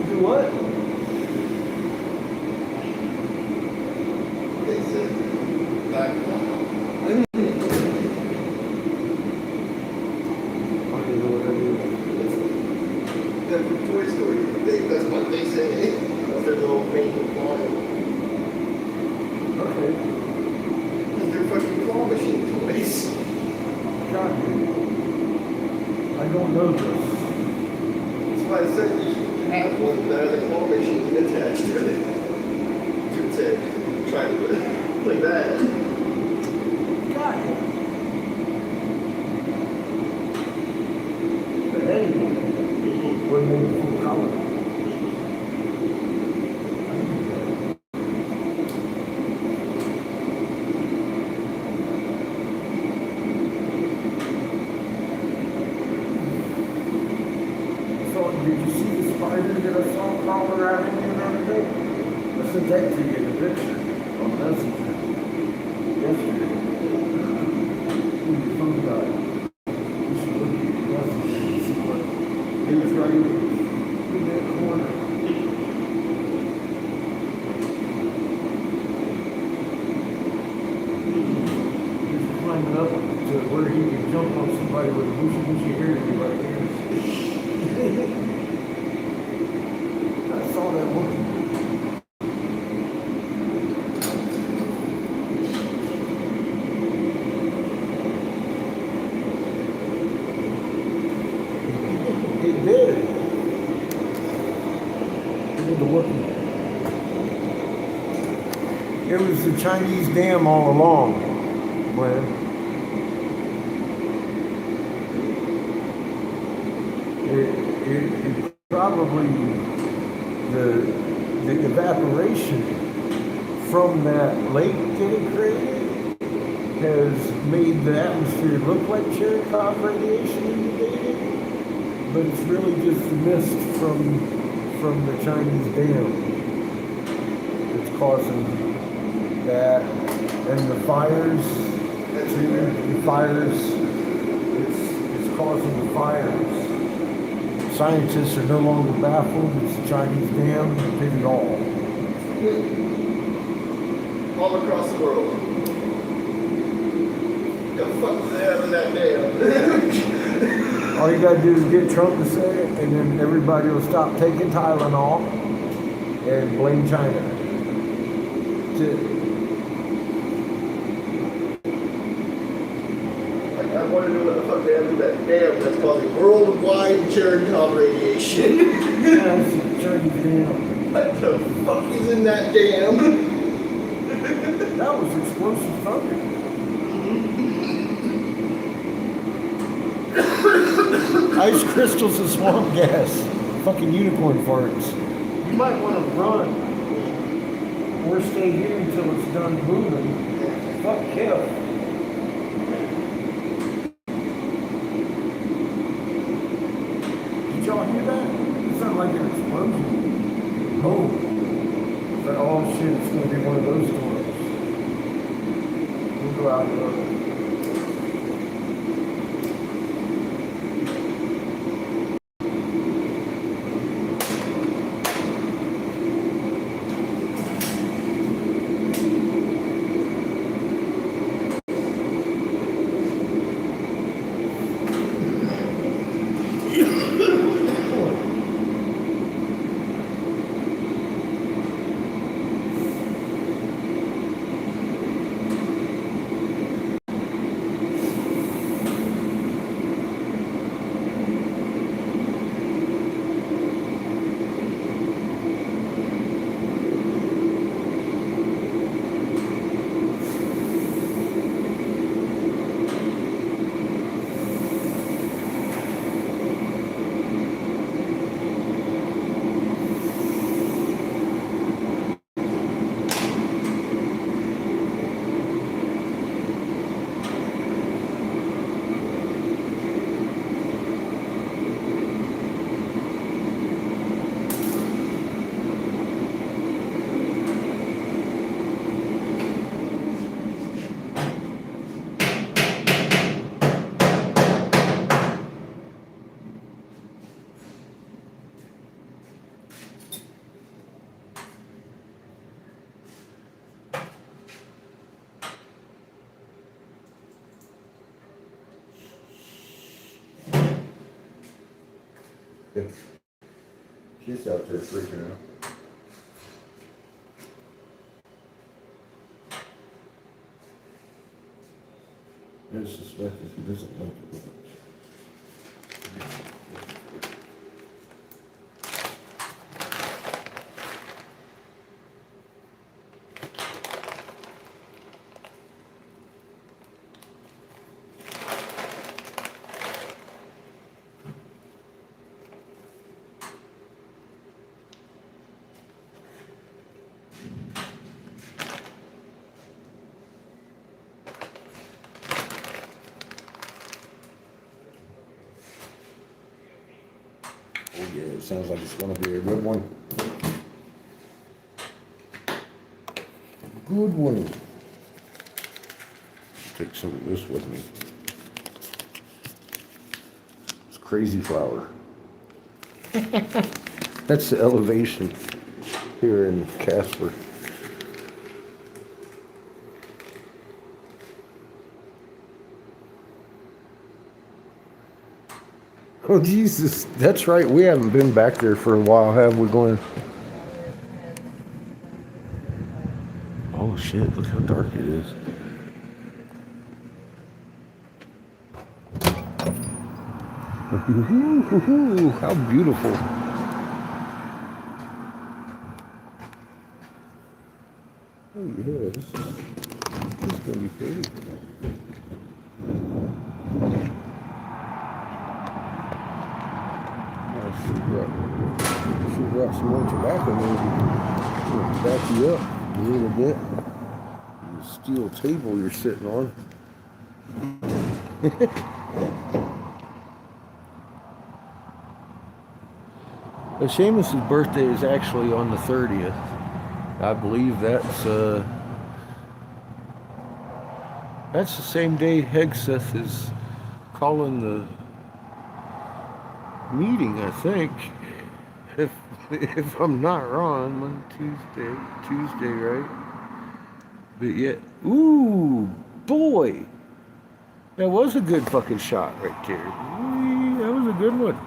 Do what? They said back I don't know what I do. that's from Toy Story. That's what they say. That's their little main line. Okay. They're fucking claw machine toys. God, I don't know this. That's why I said you should have one that has a claw machine attached to it. You would say, try to put it like that. God. But anyway, we're made full color. So, did you see the spider that I saw crawling around in here the other day? I sent that to you in the picture on Messenger yesterday. When your phone died. You should look at your Messenger and see what he was right in that corner. He was climbing up to where he could jump on somebody with a bushy hair and be right there. I saw that one. It did. It did the whooping. It was the Chinese dam all along, Glenn. It probably the evaporation from that lake getting created has made the atmosphere look like Cherenkov radiation indicated, but it's really just the mist from the Chinese dam that's causing that, and the fires. The fires. It's causing the fires. Scientists are no longer baffled. It's the Chinese dam that did it all. All across the world. The fuck do they have in that dam? All you gotta do is get Trump to say it, and then everybody will stop taking Tylenol and blame China. That's it. Like, I want to know what the fuck they have in that dam that's causing worldwide Cherenkov radiation. Yeah, it's the Chinese dam. What the fuck is in that dam? That was explosive thunder. Ice crystals and swamp gas. Fucking unicorn farts. You might want to run. Or stay here until it's done moving. Fuck kill. Did y'all hear that? It sounded like an explosion. Oh. But oh shit, it's gonna be one of those storms. We'll go out and look. She's out there freaking out. I suspect that he doesn't like it much. Oh yeah, it sounds like it's gonna be a good one. Good one. Take some of this with me. It's crazy flower. That's the elevation here in Casper. Oh Jesus, that's right. We haven't been back there for a while, have we, Glenn? Oh shit, look how dark it is. How beautiful. Oh yeah, this is gonna be pretty. See got some more tobacco, maybe it'll back you up a little bit. The steel table you're sitting on. Seamus's birthday is actually on the 30th. I believe that's the same day Hegseth is calling the meeting, I think. If I'm not wrong, on Tuesday, right? But yeah, ooh, boy, that was a good fucking shot right there. That was a good one.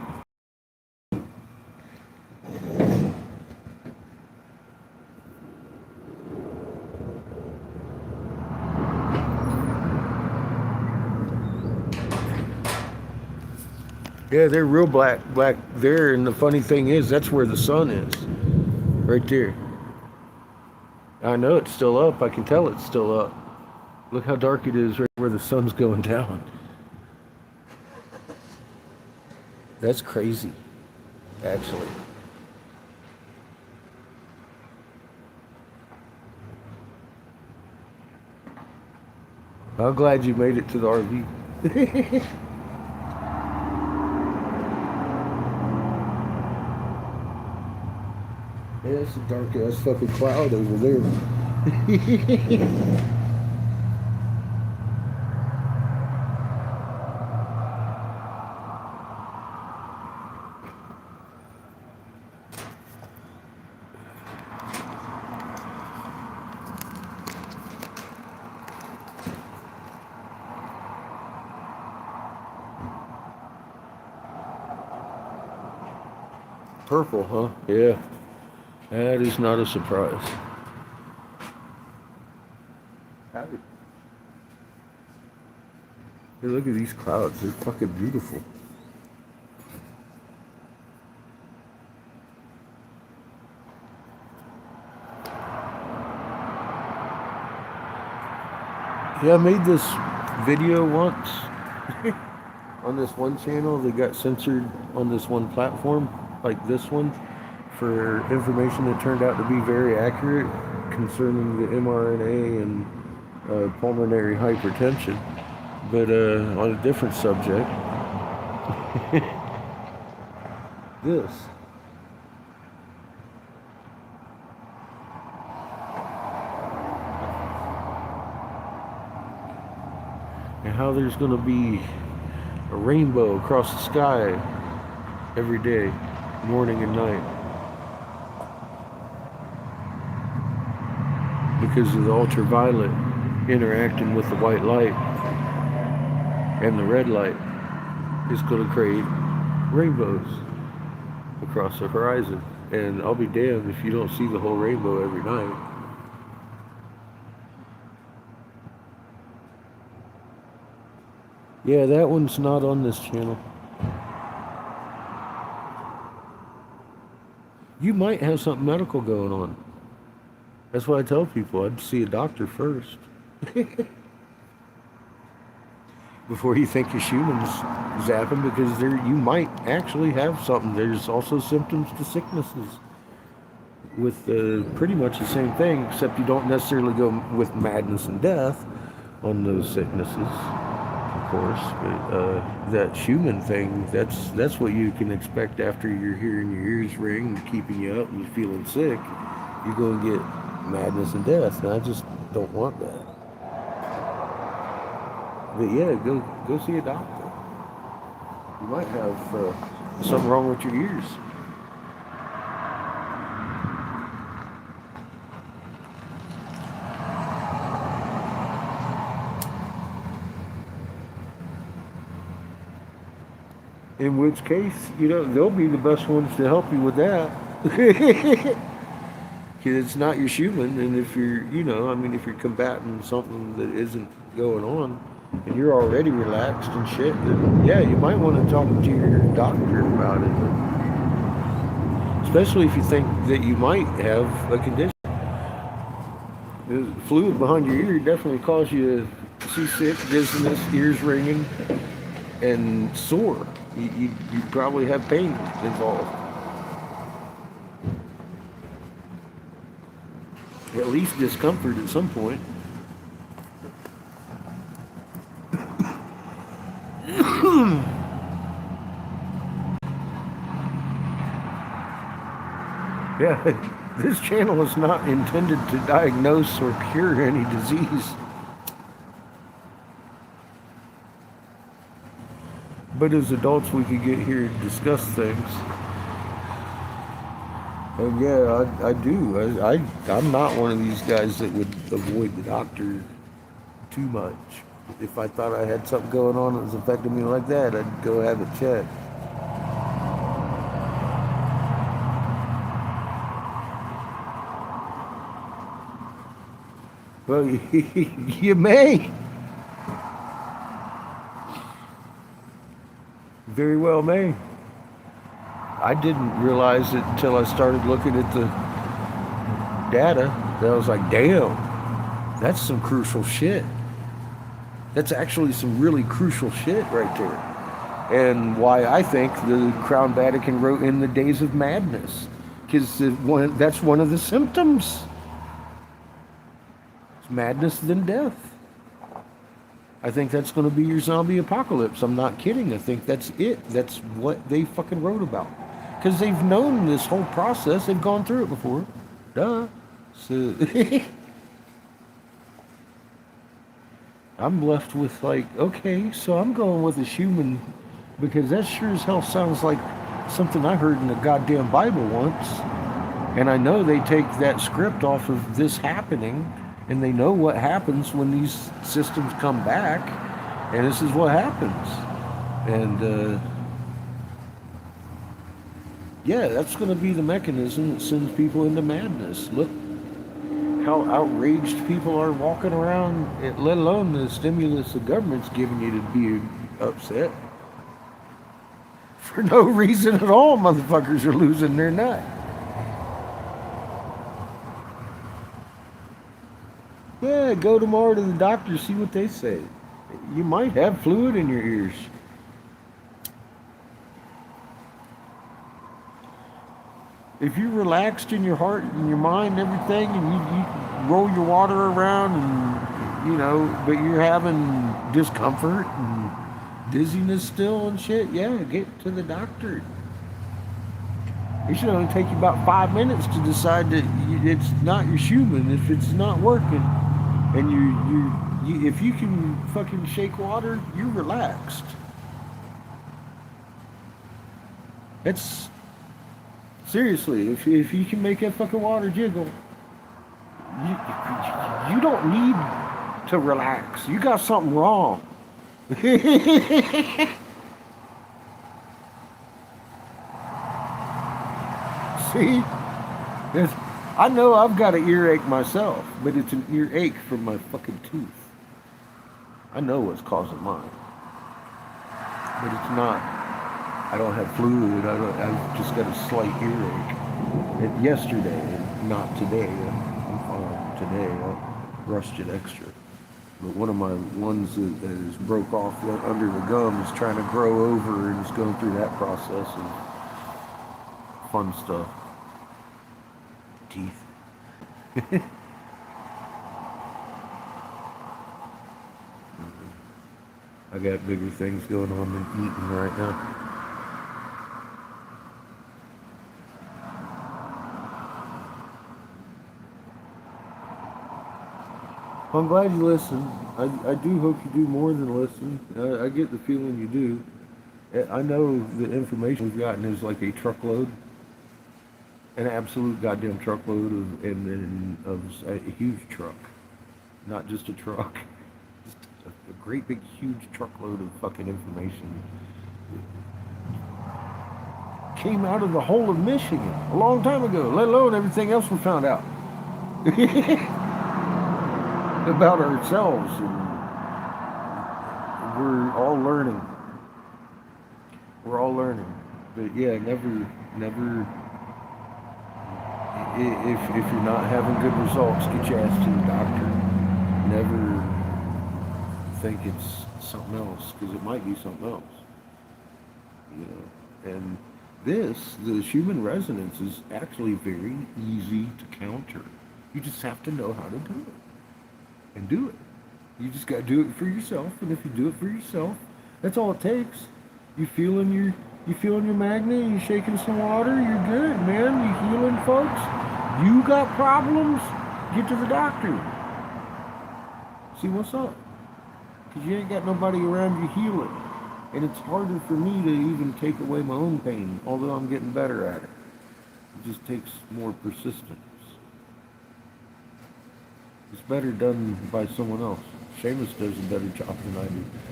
Yeah, they're real black there, and the funny thing is, that's where the sun is, right there. I know it's still up. I can tell it's still up. Look how dark it is right where the sun's going down. That's crazy, actually. I'm glad you made it to the RV. Yeah, it's a dark ass fucking cloud over there. Purple, huh? Yeah. That is not a surprise. Hey, look at these clouds. They're fucking beautiful. Yeah, I made this video once on this one channel that got censored on this one platform, like this one, for information that turned out to be very accurate concerning the mRNA and pulmonary hypertension, but on a different subject. This. And how there's going to be a rainbow across the sky every day, morning and night. Because of the ultraviolet interacting with the white light and the red light is going to create rainbows across the horizon. And I'll be damned if you don't see the whole rainbow every night. Yeah, that one's not on this channel. You might have something medical going on. That's why I tell people I'd see a doctor first. Before you think your humans zapping, because you might actually have something. There's also symptoms to sicknesses with pretty much the same thing, except you don't necessarily go with madness and death on those sicknesses, of course. But that human thing, that's what you can expect after you're hearing your ears ring and keeping you up and you're feeling sick. You go and get madness and death, and I just don't want that. But yeah, go see a doctor. You might have something wrong with your ears. In which case, they'll be the best ones to help you with that. Because it's not your human, and if you're, if you're combating something that isn't going on, and you're already relaxed and shit, then yeah, you might want to talk to your doctor about it. Especially if you think that you might have a condition. The fluid behind your ear definitely cause you to seasick, dizziness, ears ringing, and sore. You probably have pain involved. At least discomfort at some point. Yeah, this channel is not intended to diagnose or cure any disease. But as adults, we could get here and discuss things. And yeah, I do. I'm not one of these guys that would avoid the doctor too much. If I thought I had something going on that was affecting me like that, I'd go have it checked. Well, you may. Very well may. I didn't realize it until I started looking at the data. That I was like, damn, that's some crucial shit. That's actually some really crucial shit right there. And why I think the Crown Vatican wrote in the days of madness. Because that's one of the symptoms. It's madness than death. I think that's going to be your zombie apocalypse. I'm not kidding. I think that's it. That's what they fucking wrote about. Because they've known this whole process. They've gone through it before. Duh. So I'm left with like, okay, so I'm going with a human because that sure as hell sounds like something I heard in the goddamn Bible once. And I know they take that script off of this happening, and they know what happens when these systems come back, and this is what happens. And yeah, that's going to be the mechanism that sends people into madness. Look how outraged people are walking around, let alone the stimulus the government's giving you to be upset. For no reason at all, motherfuckers are losing their nut. Yeah, go tomorrow to the doctor, see what they say. You might have fluid in your ears. If you're relaxed in your heart and your mind and everything, and you roll your water around, and but you're having discomfort and dizziness still and shit, yeah, get to the doctor. It should only take you about 5 minutes to decide that it's not your human if it's not working. And if you can fucking shake water, you're relaxed. It's seriously, if you can make that fucking water jiggle, you don't need to relax. You got something wrong. See? I know I've got an earache myself, but it's an earache from my fucking tooth. I know what's causing mine. But it's not. I don't have fluid. I've just got a slight earache. Yesterday, not today. I'm fine today. I brushed it extra. But one of my ones that is broke off under the gum is trying to grow over and is going through that process of fun stuff. Teeth. I got bigger things going on than eating right now. I'm glad you listen. I do hope you do more than listen. I get the feeling you do. I know the information we've gotten is like a truckload. An absolute goddamn truckload of a huge truck. Not just a truck. Just a great big huge truckload of fucking information. Came out of the whole of Michigan a long time ago, let alone everything else we found out. About ourselves. And we're all learning. We're all learning. But yeah, never if you're not having good results, get your ass to the doctor. Never think it's something else, because it might be something else. And the human resonance is actually very easy to counter. You just have to know how to do it. And do it. You just got to do it for yourself. And if you do it for yourself, that's all it takes. You feeling your magnet, you shaking some water, you're good, man. You healing folks. You got problems, get to the doctor. See what's up. Because you ain't got nobody around you healing. And it's harder for me to even take away my own pain, although I'm getting better at it. It just takes more persistence. It's better done by someone else. Seamus does a better job than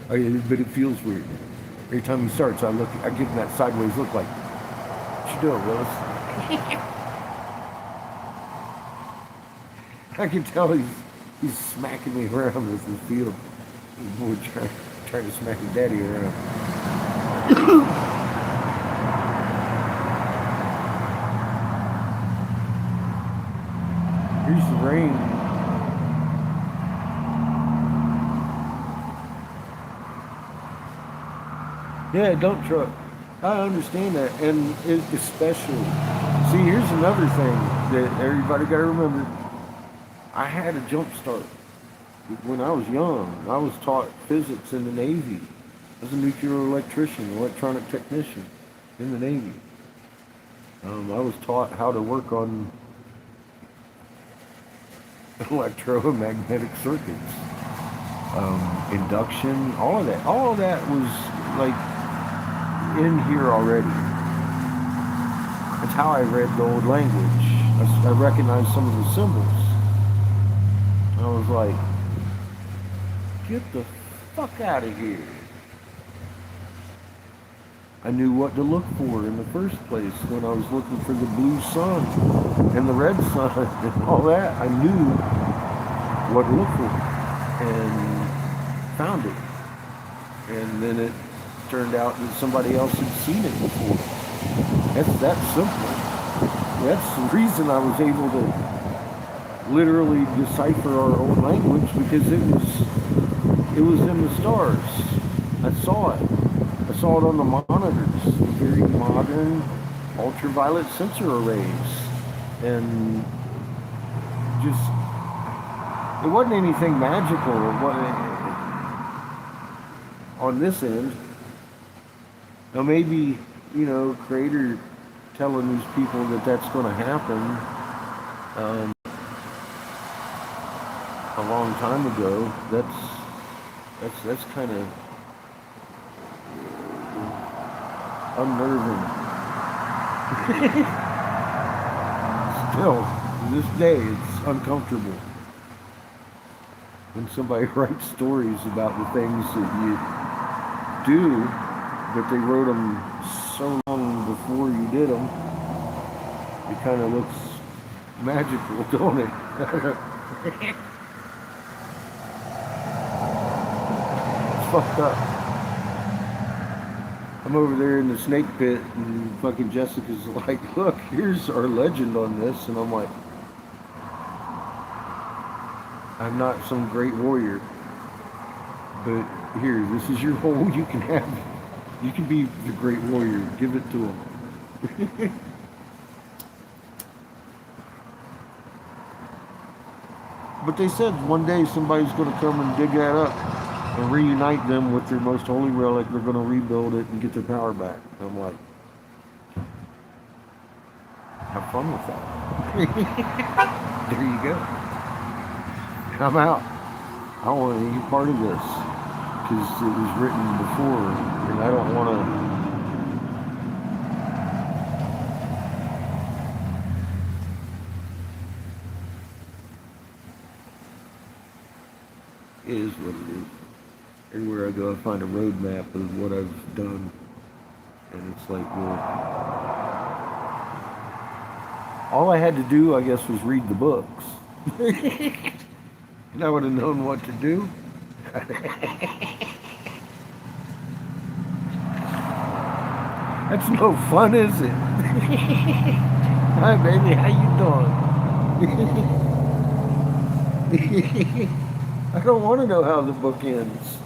I do. But it feels weird. Every time he starts, I give him that sideways look like, what you doing, Willis? I can tell he's smacking me around with his field. We're trying to smack his daddy around. Here's the rain. Yeah, dump truck. I understand that, and especially, see, here's another thing that everybody got to remember. I had a jump start when I was young. I was taught physics in the Navy. I was a nuclear electrician, electronic technician in the Navy. I was taught how to work on electromagnetic circuits, induction, all of that. All of that was like in here already. That's how I read the old language. I recognized some of the symbols. I was like, get the fuck out of here. I knew what to look for in the first place when I was looking for the blue sun and the red sun and all that. I knew what to look for and found it. And then it turned out that somebody else had seen it before. That's that simple. That's the reason I was able to literally decipher our own language, because it was in the stars. I saw it. I saw it on the monitors, the very modern ultraviolet sensor arrays, and just it wasn't anything magical. It wasn't on this end. Now maybe, Creator telling these people that that's going to happen a long time ago. That's kind of unnerving. Still, to this day, it's uncomfortable when somebody writes stories about the things that you do, but they wrote them so long before you did them. It kind of looks magical, don't it? It's fucked up. I'm over there in the snake pit, and fucking Jessica's like, look, here's our legend on this. And I'm like, I'm not some great warrior, but here, this is your hole. You can have it. You can be the great warrior. Give it to him. But they said one day somebody's going to come and dig that up and reunite them with their most holy relic. They're going to rebuild it and get their power back. And I'm like, have fun with that. There you go. I'm out. I don't want any part of this, because it was written before, and I don't want to. It is what it is. Everywhere I go, I find a roadmap of what I've done, and it's like, well, all I had to do, I guess, was read the books. And I would have known what to do. That's no fun, is it? Hi, baby, how you doing? I don't want to know how the book ends.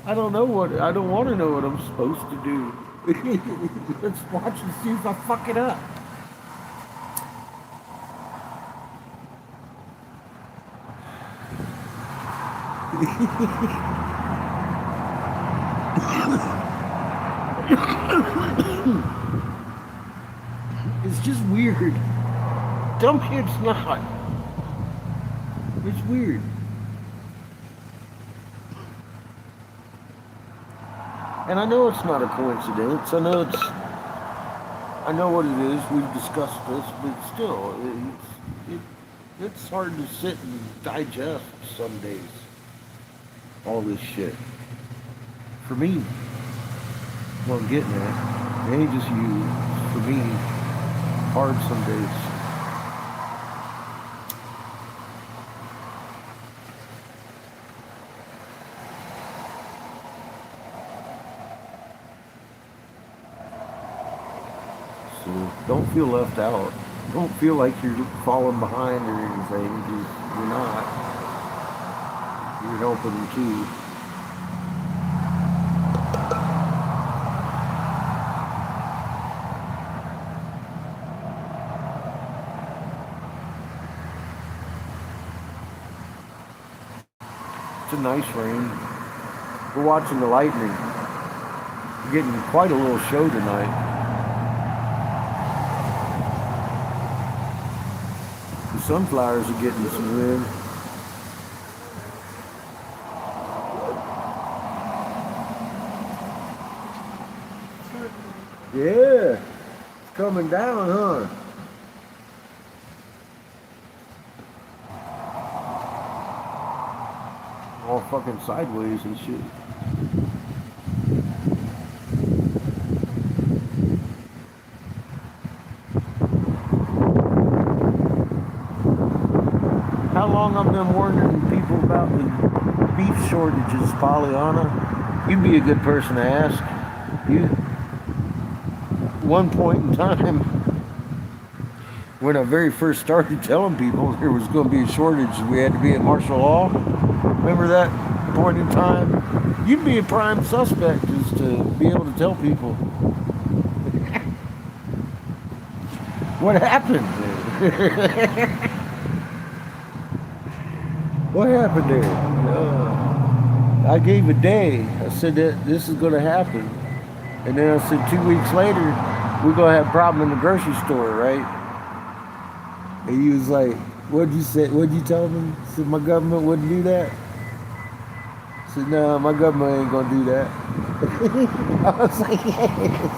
I don't want to know what I'm supposed to do. Let's watch and see if I fuck it up. It's just weird. Tell me it's not. It's weird. And I know it's not a coincidence. I know what it is. We've discussed this, but still, it's hard to sit and digest some days. All this shit. For me, what I'm getting at, it ain't just you. For me, hard some days. So don't feel left out. Don't feel like you're falling behind or anything. You're not. You're helping too. It's a nice rain. We're watching the lightning. We're getting quite a little show tonight. The sunflowers are getting some wind. Yeah, it's coming down, huh? All fucking sideways and shit. How long I've been warning people about the beef shortages, Pollyanna? You'd be a good person to ask. You, one point in time, when I very first started telling people there was going to be a shortage, we had to be at martial law. Remember that point in time? You'd be a prime suspect just to be able to tell people. What happened? What happened there? I gave a day. I said that this is going to happen. And then I said 2 weeks later, we're going to have a problem in the grocery store, right? And he was like, what'd you say? What'd you tell me? I said, my government wouldn't do that. I said, no, my government ain't going to do that. I was like, yes.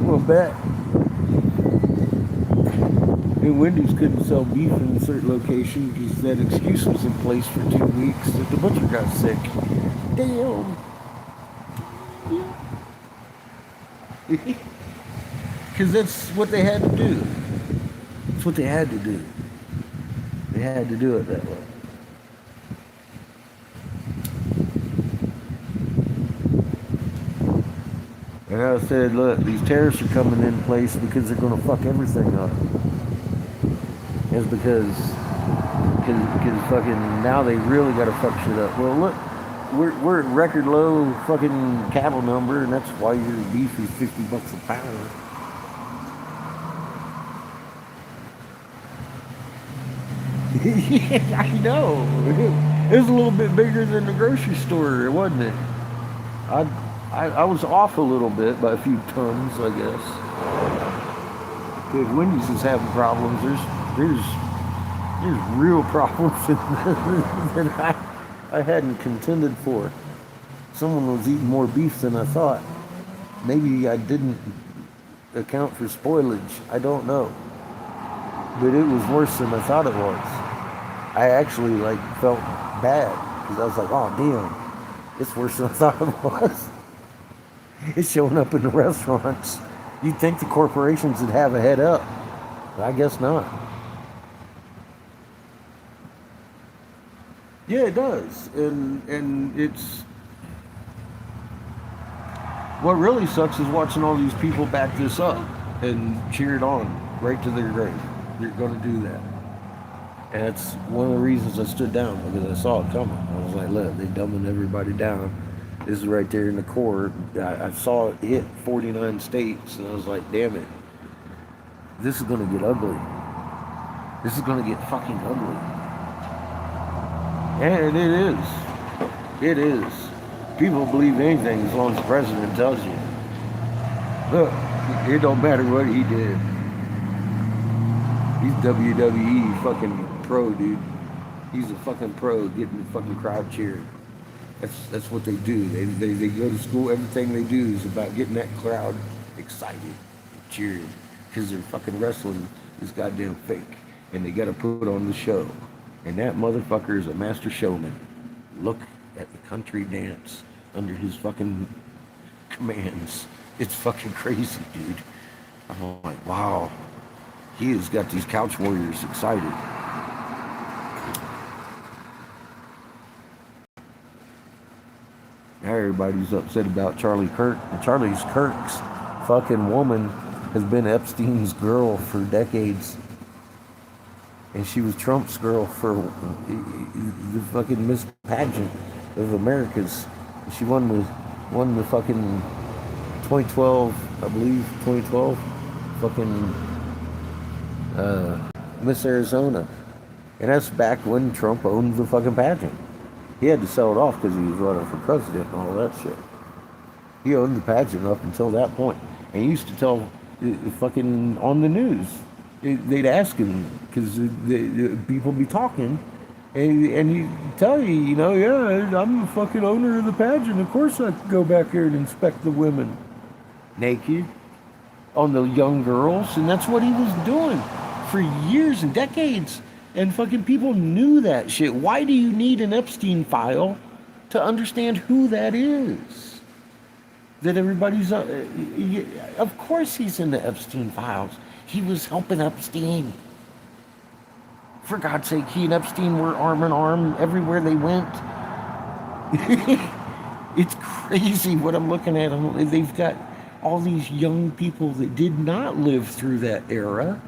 Well, bet. And Wendy's couldn't sell beef in a certain location because that excuse was in place for 2 weeks that the butcher got sick. Damn. Because that's what they had to do. That's what they had to do. They had to do it that way. And I said, look, these tariffs are coming in place because they're going to fuck everything up. It's because fucking now they really got to fuck shit up. Well, look, we're at record low fucking cattle number, and that's why your beef is $50 a pound. Yeah, I know. It was a little bit bigger than the grocery store, wasn't it? I was off a little bit by a few tons, I guess. If Wendy's is having problems, there's real problems that I hadn't contended for. Someone was eating more beef than I thought. Maybe I didn't account for spoilage. I don't know. But it was worse than I thought it was. I actually felt bad because I was like, oh damn, it's worse than I thought it was. It's showing up in the restaurants. You'd think the corporations would have a head up, but I guess not. Yeah, it does, and it's what really sucks is watching all these people back this up and cheer it on right to their grave. They're going to do that, and it's one of the reasons I stood down because I saw it coming. I was like, look, they're dumbing everybody down. This is right there in the core. I saw it hit 49 states, and I was like, damn it, this is going to get ugly. This is going to get fucking ugly. And it is. It is. People believe anything as long as the president tells you. Look, it don't matter what he did. He's WWE fucking pro, dude. He's a fucking pro getting the fucking crowd cheered. That's what they do. They go to school. Everything they do is about getting that crowd excited, cheering, because their fucking wrestling is goddamn fake, and they got to put on the show. And that motherfucker is a master showman. Look at the country dance under his fucking commands. It's fucking crazy, dude. I'm like, wow. He has got these couch warriors excited. Now everybody's upset about Charlie Kirk. And Kirk's fucking woman has been Epstein's girl for decades. And she was Trump's girl for the fucking Miss Pageant of Americas. She won the fucking 2012, I believe, 2012 fucking Miss Arizona. And that's back when Trump owned the fucking pageant. He had to sell it off because he was running for president and all that shit. He owned the pageant up until that point. And he used to tell fucking on the news. They'd ask him because the people be talking, and he'd tell you, you know, yeah, I'm the fucking owner of the pageant. Of course I could go back there and inspect the women naked on the young girls, and that's what he was doing for years and decades. And fucking people knew that shit. Why do you need an Epstein file to understand who that is? That everybody's... of course he's in the Epstein files. He was helping Epstein. For God's sake, he and Epstein were arm in arm everywhere they went. It's crazy what I'm looking at. They've got all these young people that did not live through that era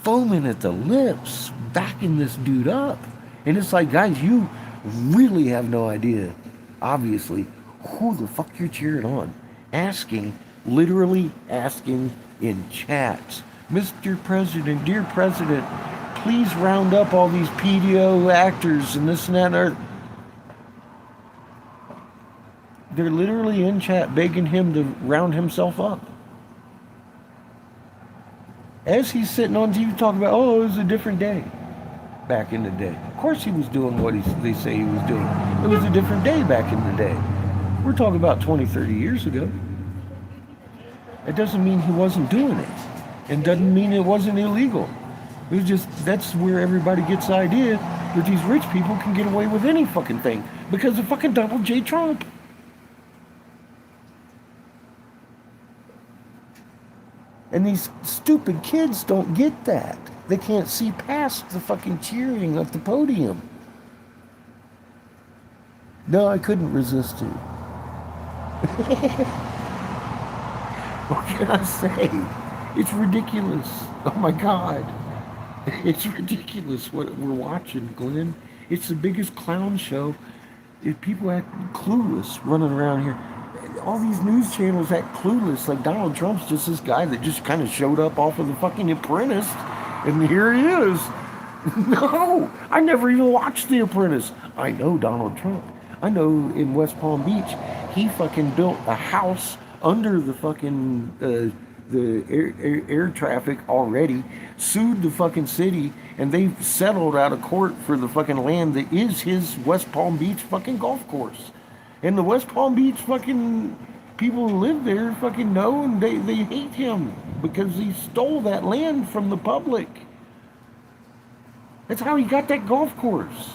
foaming at the lips, backing this dude up. And it's like, guys, you really have no idea, obviously, who the fuck you're cheering on. Literally asking in chats, Mr. President, dear President, please round up all these PDO actors and this and that. And they're literally in chat begging him to round himself up. As he's sitting on TV talking about, oh, it was a different day back in the day. Of course he was doing what they say he was doing. It was a different day back in the day. We're talking about 20, 30 years ago. It doesn't mean he wasn't doing it. It doesn't mean it wasn't illegal. It was just, that's where everybody gets the idea that these rich people can get away with any fucking thing because of fucking Donald J. Trump. And these stupid kids don't get that. They can't see past the fucking cheering at the podium. No, I couldn't resist it. What can I say? It's ridiculous. Oh my God. It's ridiculous what we're watching, Glenn. It's the biggest clown show. People act clueless running around here. All these news channels act clueless, like Donald Trump's just this guy that just kind of showed up off of the fucking Apprentice, and here he is. No, I never even watched The Apprentice. I know Donald Trump. I know in West Palm Beach, he fucking built a house under the fucking the air traffic already, sued the fucking city, and they settled out of court for the fucking land that is his West Palm Beach fucking golf course. And the West Palm Beach fucking people who live there fucking know, and they hate him because he stole that land from the public. That's how he got that golf course.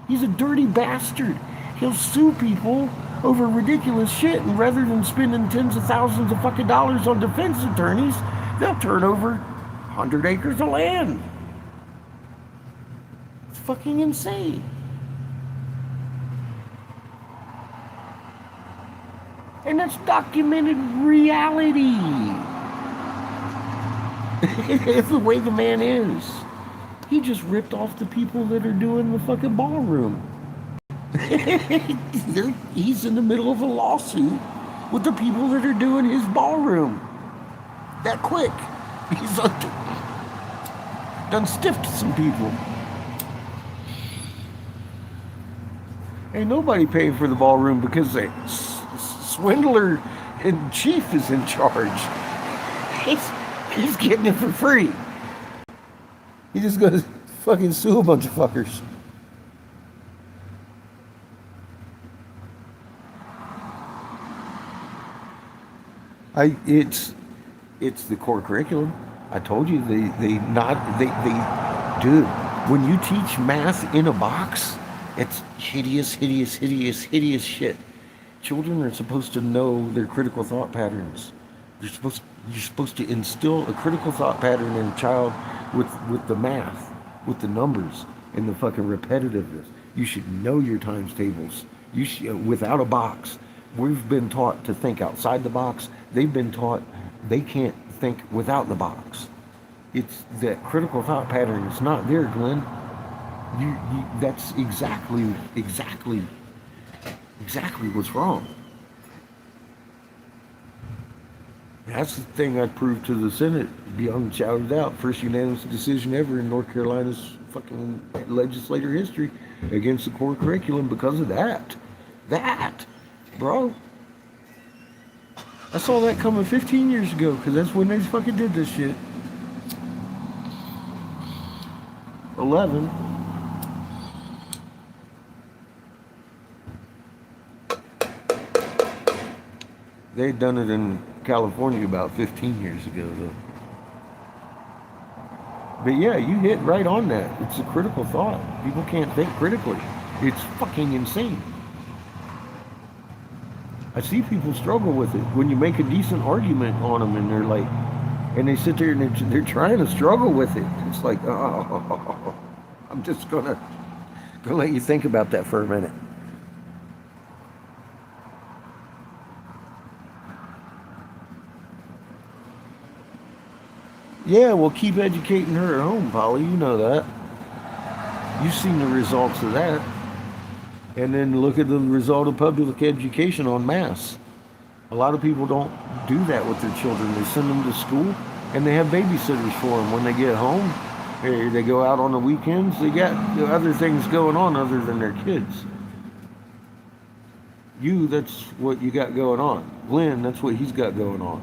He's a dirty bastard. He'll sue people over ridiculous shit, and rather than spending tens of thousands of fucking dollars on defense attorneys, they'll turn over 100 acres of land. It's fucking insane. And that's documented reality. It's the way the man is. He just ripped off the people that are doing the fucking ballroom. He's in the middle of a lawsuit with the people that are doing his ballroom. That quick. He's done stiffed some people. Ain't nobody paying for the ballroom because the swindler in chief is in charge. He's getting it for free. He just gonna fucking sue a bunch of fuckers. It's the core curriculum. I told you dude, when you teach math in a box, it's hideous shit. Children are supposed to know their critical thought patterns. You're supposed to instill a critical thought pattern in a child with the math, with the numbers, and the fucking repetitiveness. You should know your times tables. You should, without a box. We've been taught to think outside the box. They've been taught they can't think without the box. It's that critical thought pattern is not there, Glenn. That's exactly what's wrong. That's the thing I proved to the Senate beyond shadow of doubt. First unanimous decision ever in North Carolina's fucking legislator history against the core curriculum because of that. That, bro. I saw that coming 15 years ago because that's when they fucking did this shit. 11. They'd done it in California about 15 years ago, though. But yeah, you hit right on that. It's a critical thought. People can't think critically. It's fucking insane. I see people struggle with it when you make a decent argument on them, and they're like, and they sit there and they're trying to struggle with it. It's like, oh, I'm just gonna let you think about that for a minute. Yeah, well, keep educating her at home, Polly. You know that. You've seen the results of that. And then look at the result of public education en masse. A lot of people don't do that with their children. They send them to school and they have babysitters for them. When they get home, they go out on the weekends. They got other things going on other than their kids. That's what you got going on. Glenn, that's what he's got going on.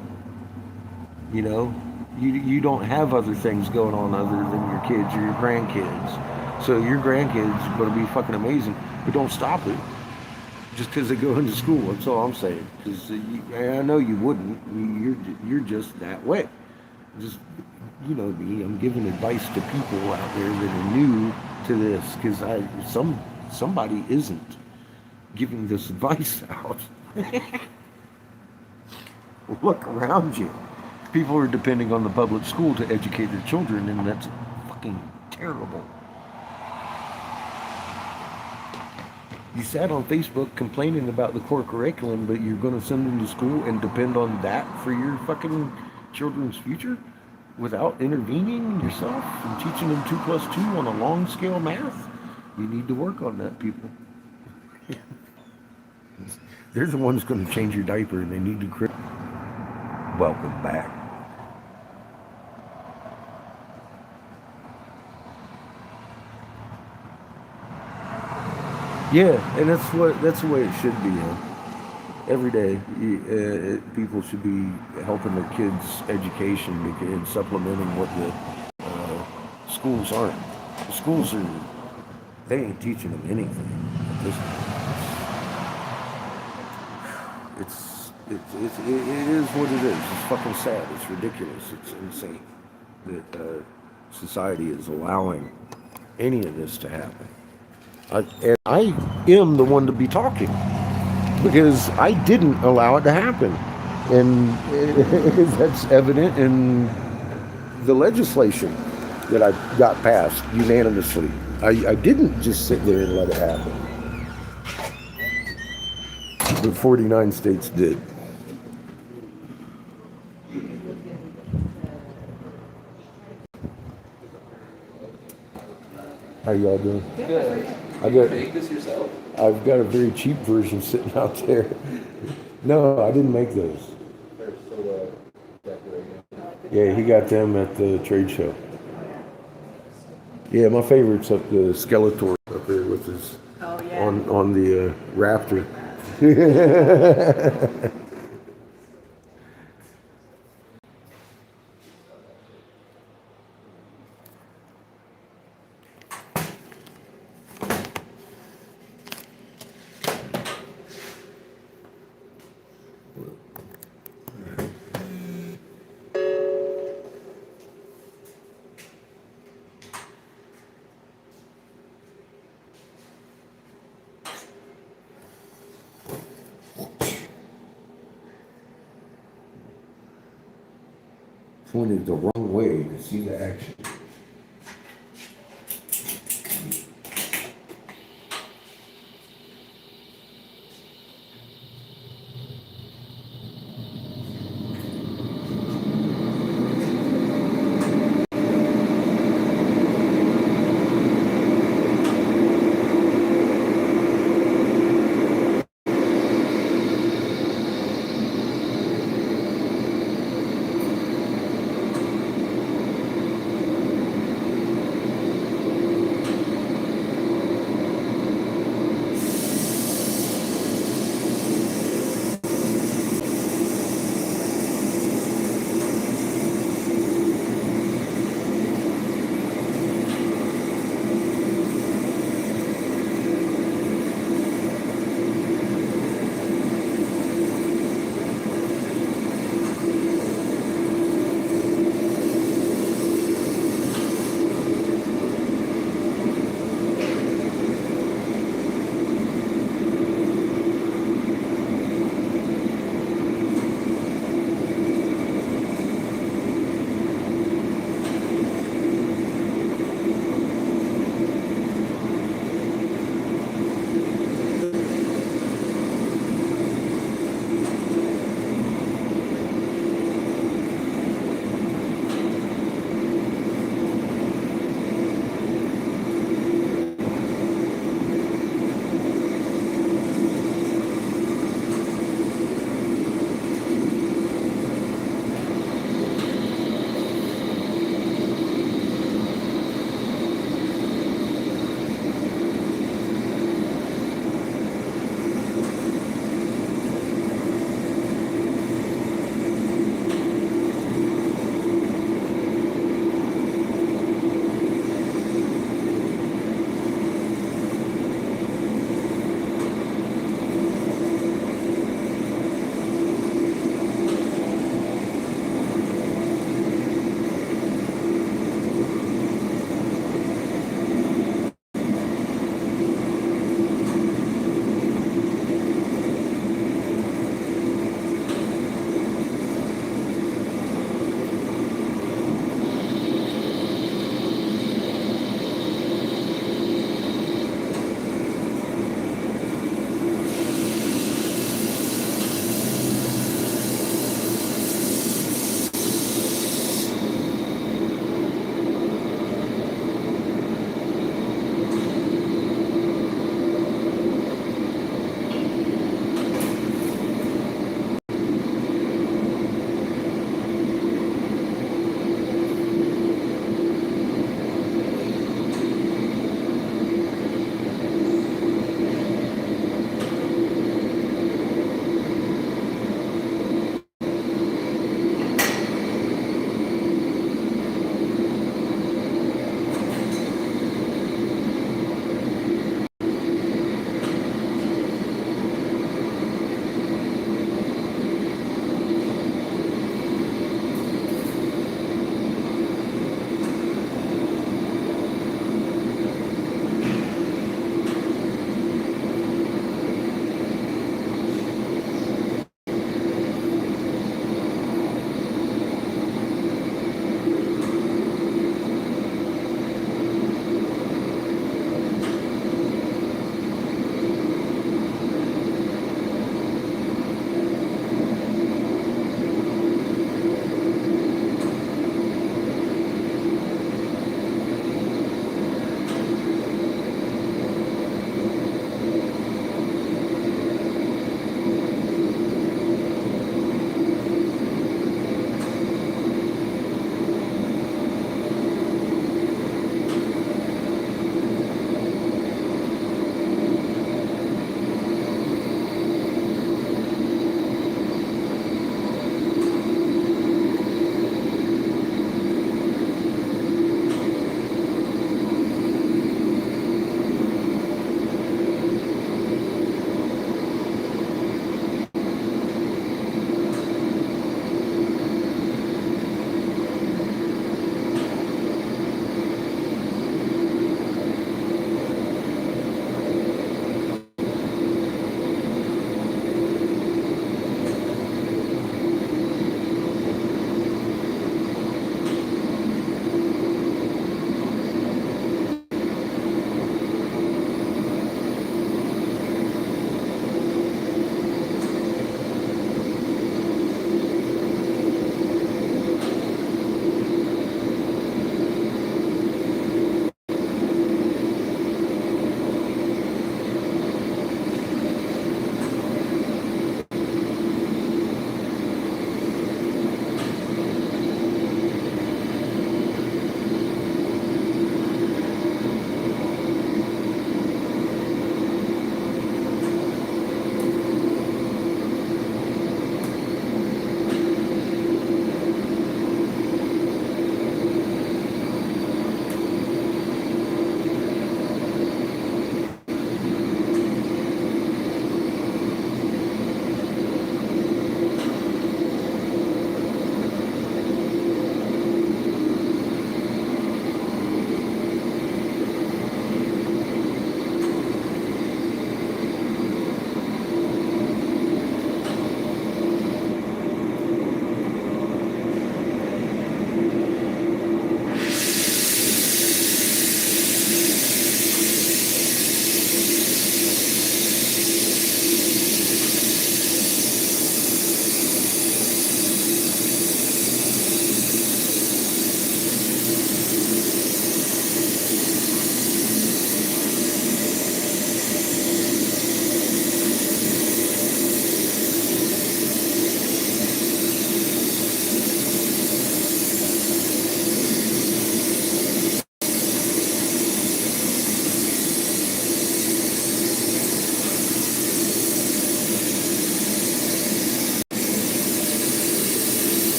You know, you don't have other things going on other than your kids or your grandkids. So your grandkids are going to be fucking amazing. But don't stop it just because they go into school. That's all I'm saying. Because I know you wouldn't. You're just that way. Just, you know me. I'm giving advice to people out there that are new to this because somebody isn't giving this advice out. Look around you. People are depending on the public school to educate their children, and that's fucking terrible. You sat on Facebook complaining about the core curriculum, but you're going to send them to school and depend on that for your fucking children's future without intervening yourself and teaching them 2 + 2 on a long scale math? You need to work on that, people. They're the ones going to change your diaper, and they need to welcome back. Yeah, and that's the way it should be. Every day, people should be helping their kids' education and supplementing what the schools aren't. The schools they ain't teaching them anything. It is what it is. It's fucking sad. It's ridiculous. It's insane that society is allowing any of this to happen. And I am the one to be talking because I didn't allow it to happen. And that's evident in the legislation that I got passed unanimously. I didn't just sit there and let it happen. The 49 states did. How y'all doing? Good. Make this yourself? I've got a very cheap version sitting out there. No, I didn't make those. Yeah, he got them at the trade show. Yeah, my favorite's up the Skeletor up there with his Oh, yeah. on the Raptor. Pointed the wrong way to see the action.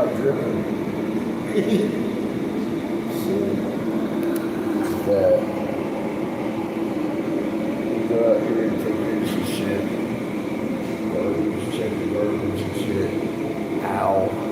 out dripping. So, that. Go out here and take pictures of shit. Just check the garbage and shit. Ow.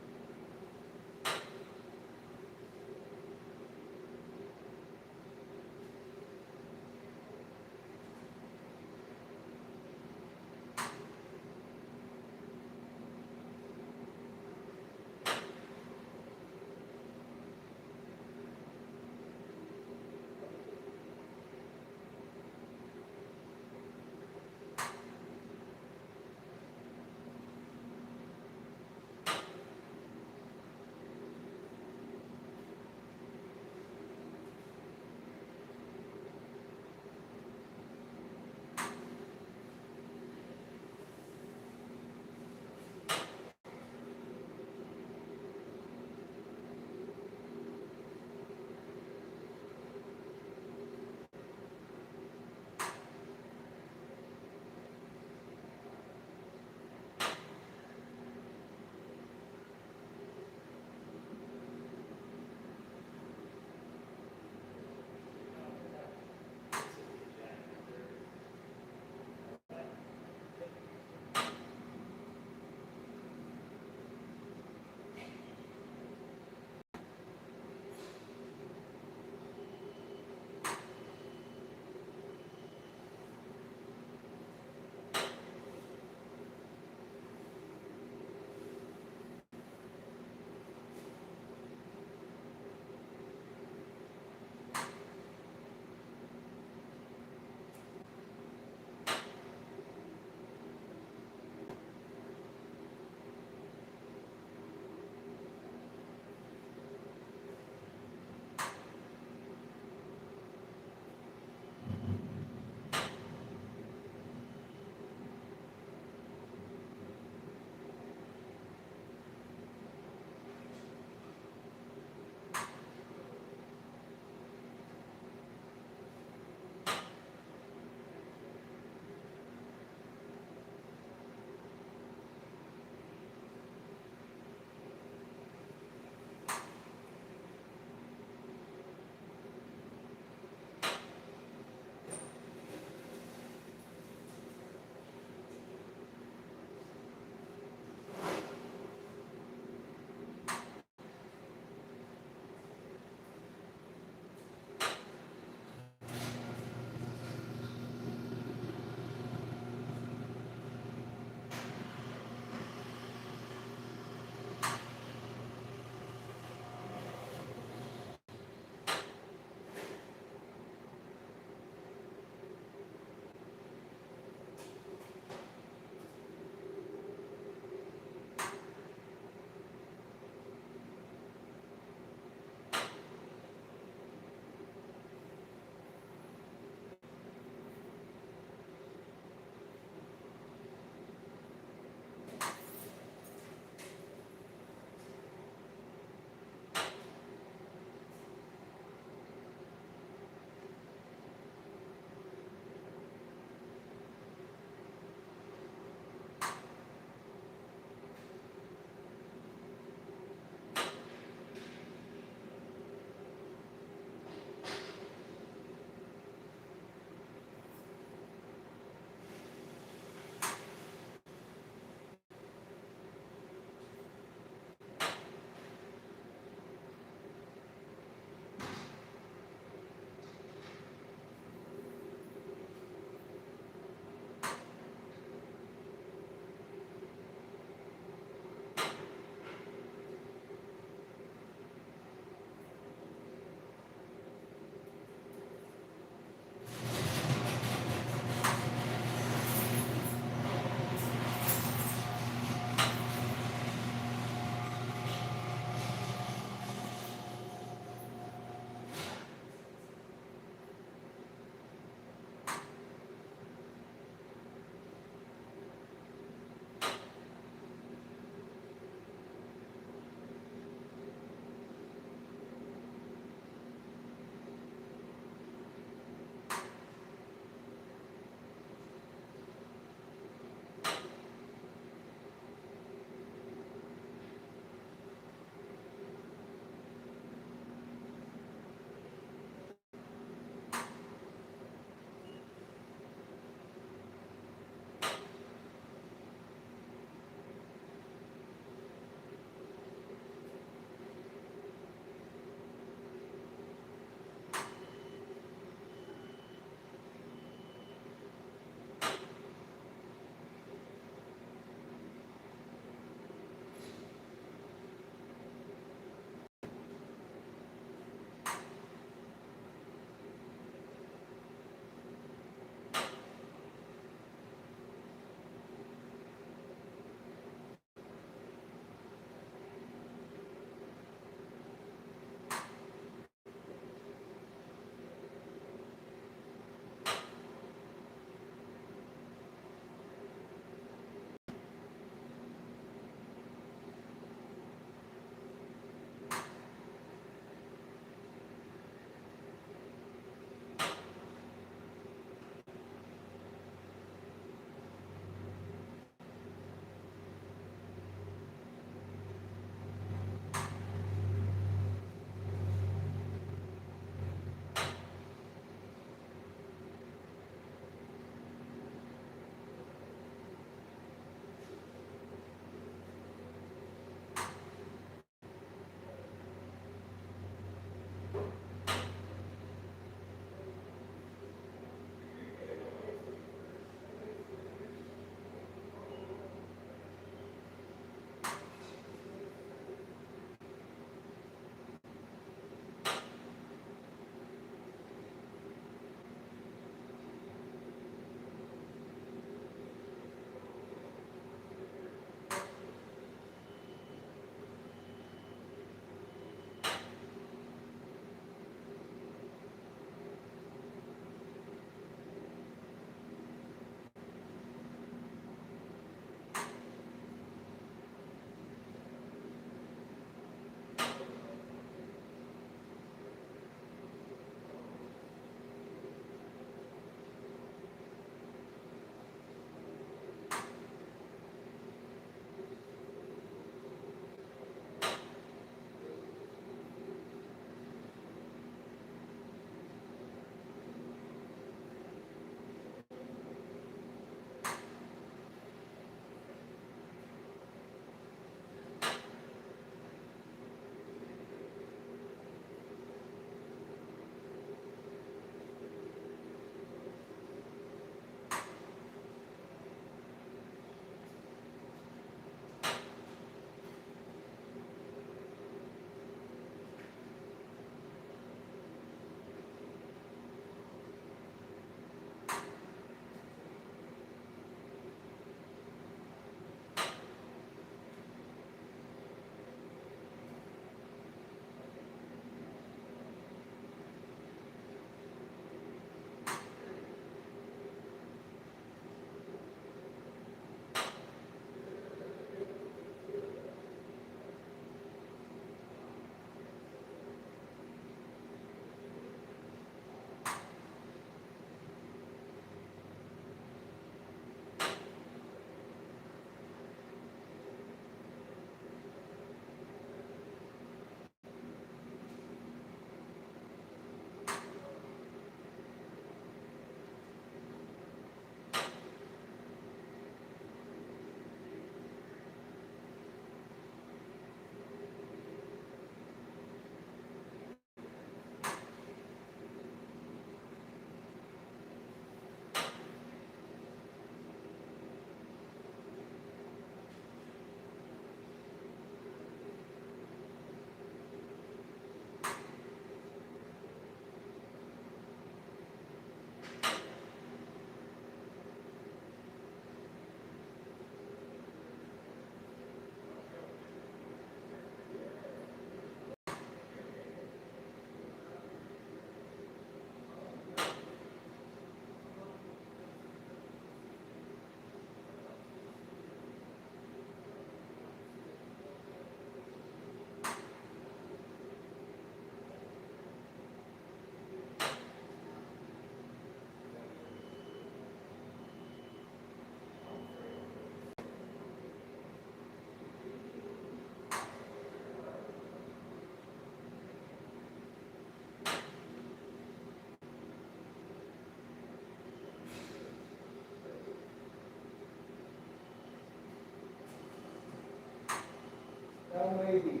maybe.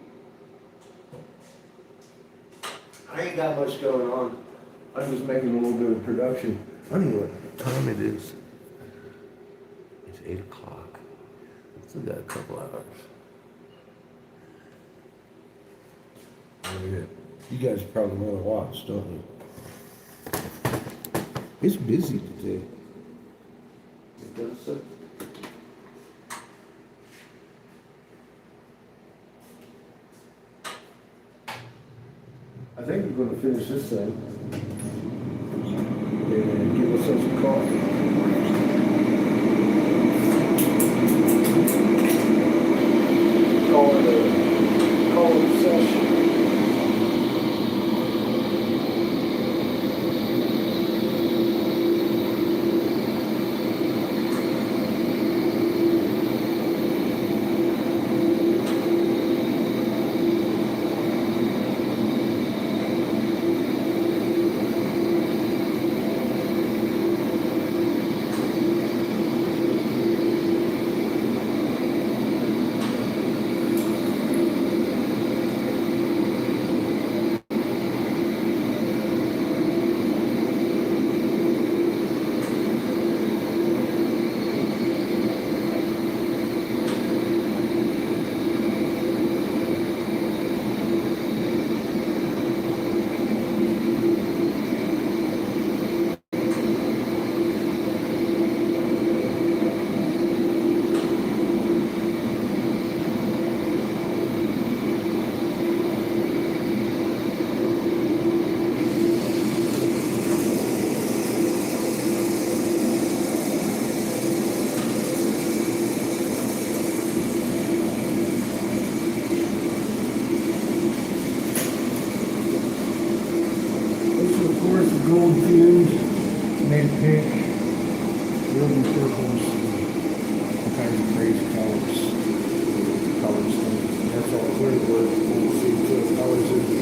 I ain't got much going on. I'm just making a little bit of production. I don't know what time it is. It's 8 o'clock. Still got a couple hours. Oh, yeah. You guys probably want to watch, don't you? It's busy today. It does so. I think we're gonna finish this thing. And give ourselves some coffee. Call it a session. Gold fuse, made pink, ruby purples, all kinds of crazy colors. That's all clear work. We'll see the colors of the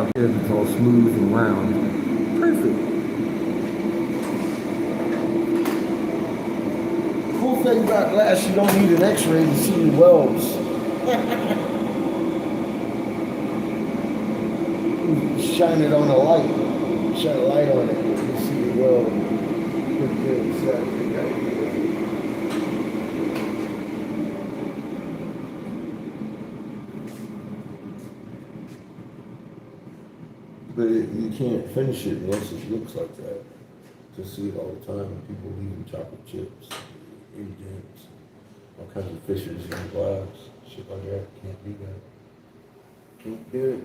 out here that's all smooth and round. Perfect. Cool thing about glass, you don't need an x-ray to see your welds. You shine it on a light. Shine a light on it, you see the weld. Pretty good. So that's a good idea. But you can't finish it unless it looks like that. Just see it all the time. People leaving chocolate chips, indents, all kinds of fissures in the glass, shit like that. Can't do that. Can't do it.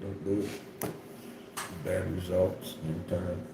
Don't do it. Bad results every time.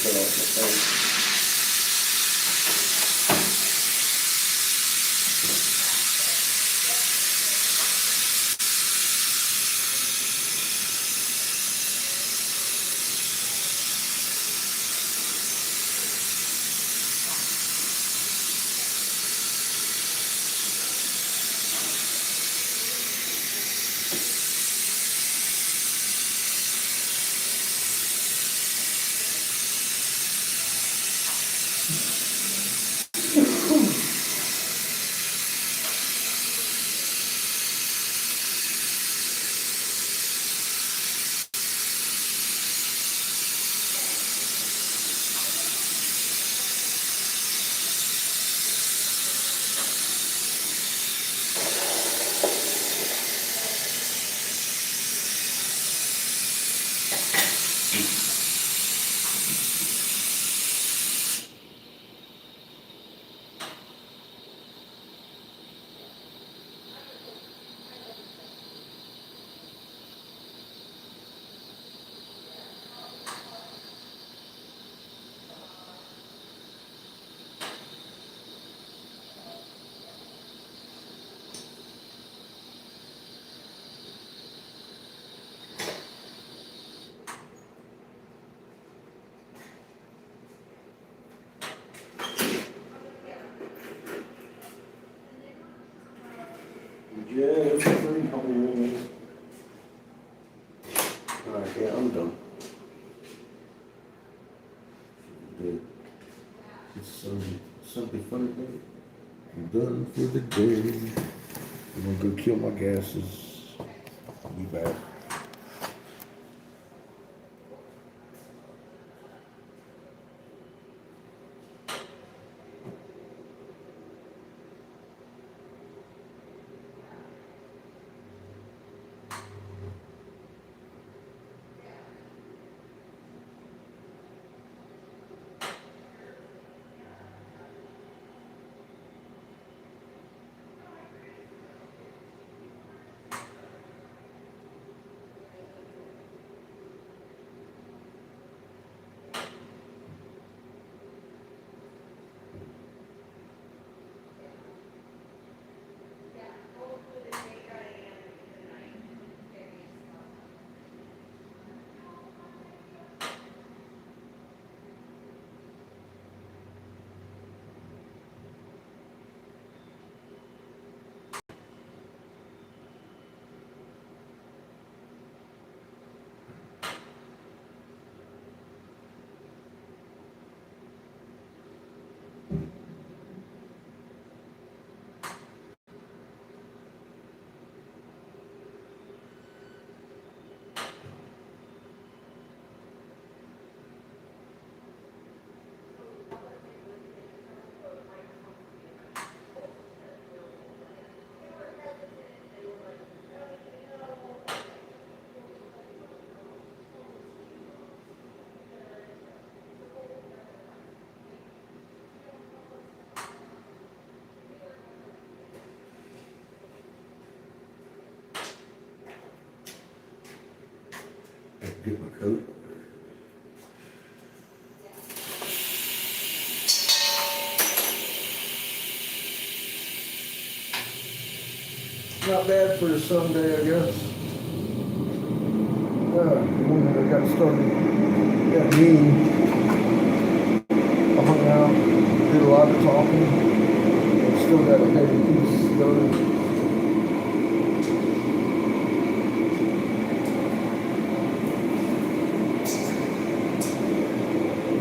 shut off my phone. Yeah, it's pretty humble. Alright, yeah, I'm done. Good. It's Sunday fun day. I'm done for the day. I'm gonna go kill my gases. I'll be back. Get my coat. Not bad for a Sunday, I guess. When I got started, got mean. I hung out, did a lot of talking. I still got a heavy piece done.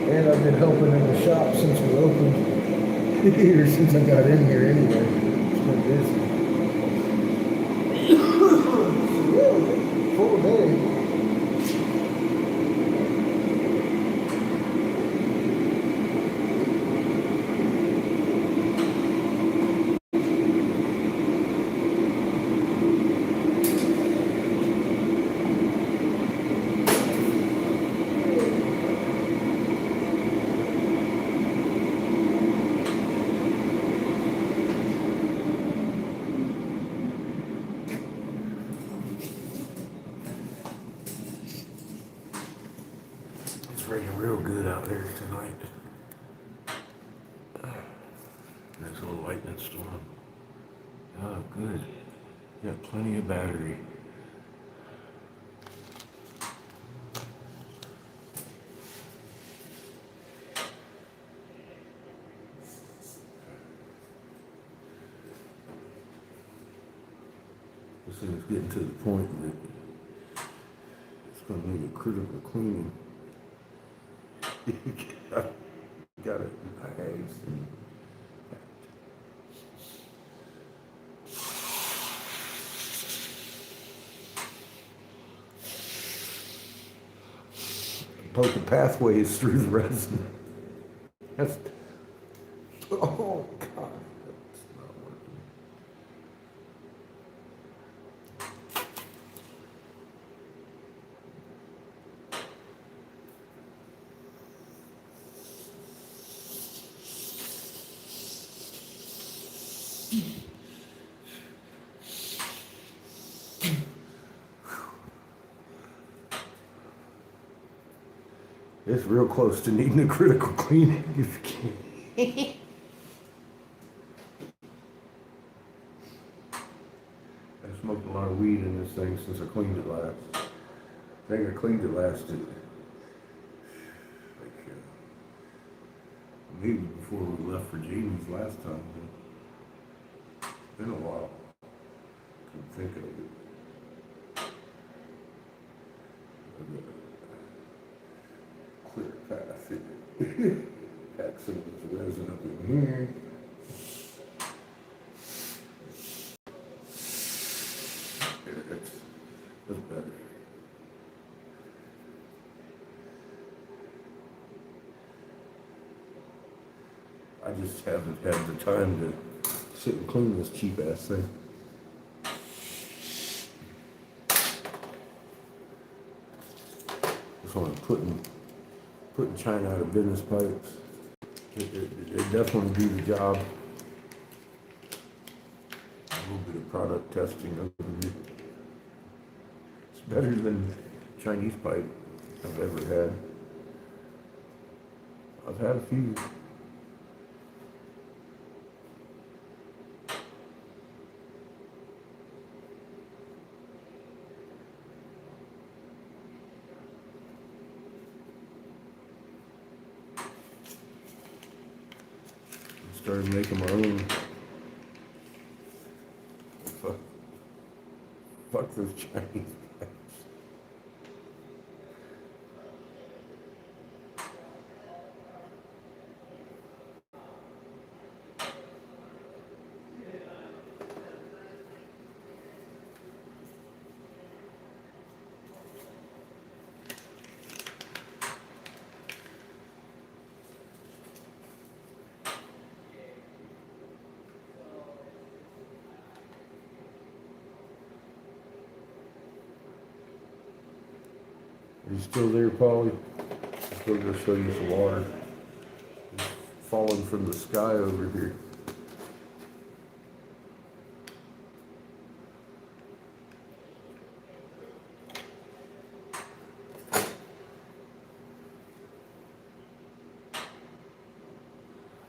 And I've been helping in the shop since we opened here, since I got in here anyway. It's been busy. So yeah, full day. here tonight. Next little lightning storm. Oh, good. Got plenty of battery. This thing's getting to the point that it's going to need a critical cleaning. Got it nice and poking pathways through the resin. That's, oh God, that's not working. It's real close to needing a critical cleaning if you can. I smoked a lot of weed in this thing since I cleaned it last. I think I cleaned it last like maybe before we left for Jamie's last time. It's been a while. Couldn't think of it. Clear path here. Pack some of this resin up in here. That's better. I just haven't had the time to sit and clean this cheap ass thing. That's why I'm putting China out of business pipes. It definitely do the job. A little bit of product testing over here. It's better than Chinese pipe I've ever had. I've had a few. Started making my own. Fuck those Chinese pipes. Are you still there, Polly? I'm still gonna show you some water. It's falling from the sky over here.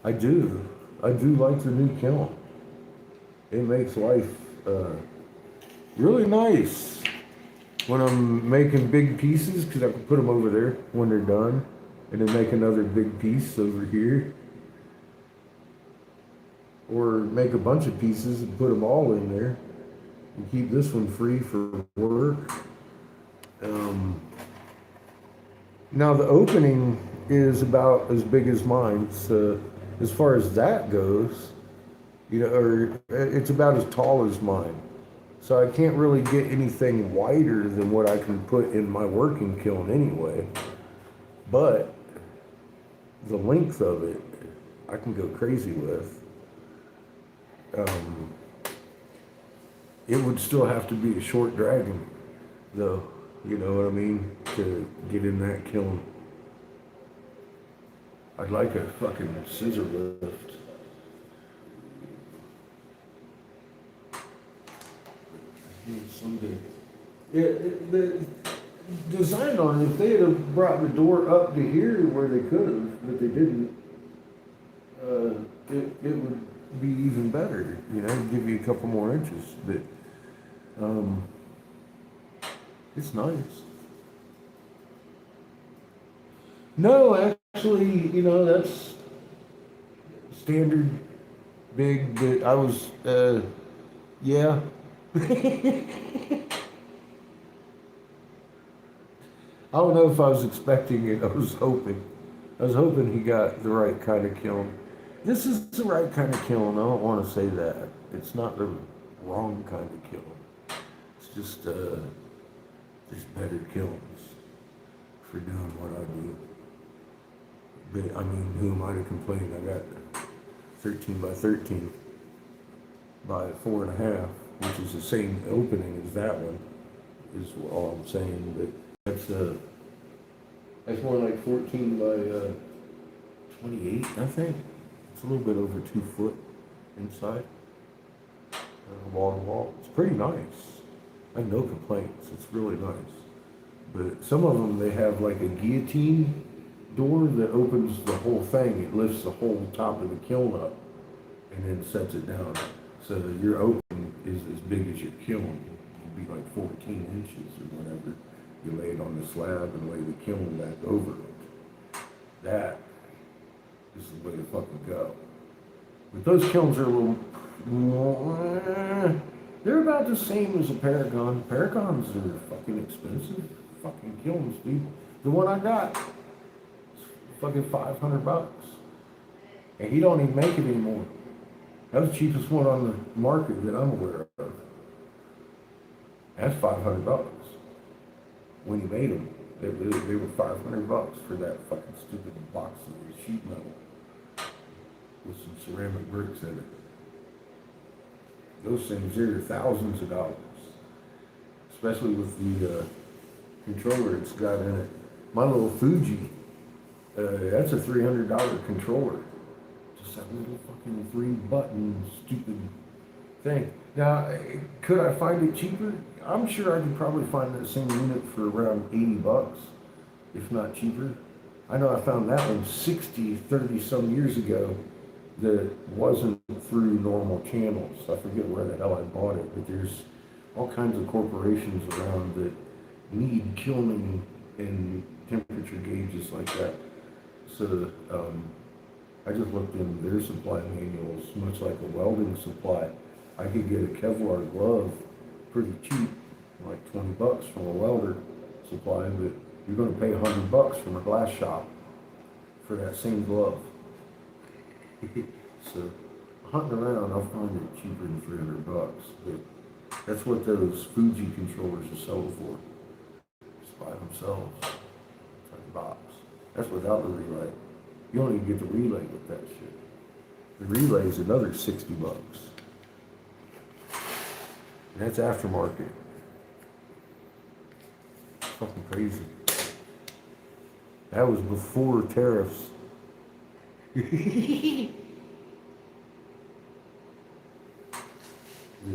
I do like the new kiln. It makes life really nice. When I'm making big pieces, because I can put them over there when they're done, and then make another big piece over here. Or make a bunch of pieces and put them all in there, and keep this one free for work. Now the opening is about as big as mine, so as far as that goes, you know, or it's about as tall as mine. So I can't really get anything wider than what I can put in my working kiln anyway. But the length of it, I can go crazy with. It would still have to be a short dragon, though, you know what I mean, to get in that kiln. I'd like a fucking scissor lift. Someday. Yeah, the design on it, if they had have brought the door up to here where they could have, but they didn't, it would be even better, you know, give you a couple more inches, but, it's nice. No, actually, you know, that's standard big, but I was, yeah. I don't know if I was expecting it. I was hoping. I was hoping he got the right kind of kiln. This is the right kind of kiln. I don't want to say that. It's not the wrong kind of kiln. It's just there's better kilns for doing what I do. But I mean, who am I to complain? I got 13 by 13 by 4.5, which is the same opening as that one. Is all I'm saying. But that's more like 14 by 28, I think. It's a little bit over 2 foot inside, wall to wall. It's pretty nice. I have no complaints. It's really nice. But some of them, they have like a guillotine door that opens the whole thing. It lifts the whole top of the kiln up and then sets it down. So that your opening is as big as your kiln. It'll be like 14 inches or whatever. You lay it on the slab and lay the kiln back over it. That is the way to fucking go. But those kilns are a little, they're about the same as a Paragon. Paragons are fucking expensive. Fucking kilns, dude. The one I got is fucking $500. And he don't even make it anymore. That was the cheapest one on the market that I'm aware of. That's $500. When he made them, they were $500 for that fucking stupid box of sheet metal with some ceramic bricks in it. Those things are thousands of dollars, especially with the controller it's got in it. My little Fuji, that's a $300 controller. Just that little fucking 3-button stupid thing. Now, could I find it cheaper? I'm sure I could probably find that same unit for around $80, if not cheaper. I know I found that one 30 some years ago that wasn't through normal channels. I forget where the hell I bought it, but there's all kinds of corporations around that need kilning and temperature gauges like that. So I just looked in their supply manuals, much like a welding supply. I could get a Kevlar glove pretty cheap, like $20 from a welder supply, but you're going to pay $100 from a glass shop for that same glove. So hunting around, I'll find it cheaper than $300, but that's what those Fuji controllers are sold for, just by themselves, $10. That's without the relay. You don't even get the relay with that shit. The relay is another $60. And that's aftermarket. Fucking crazy. That was before tariffs.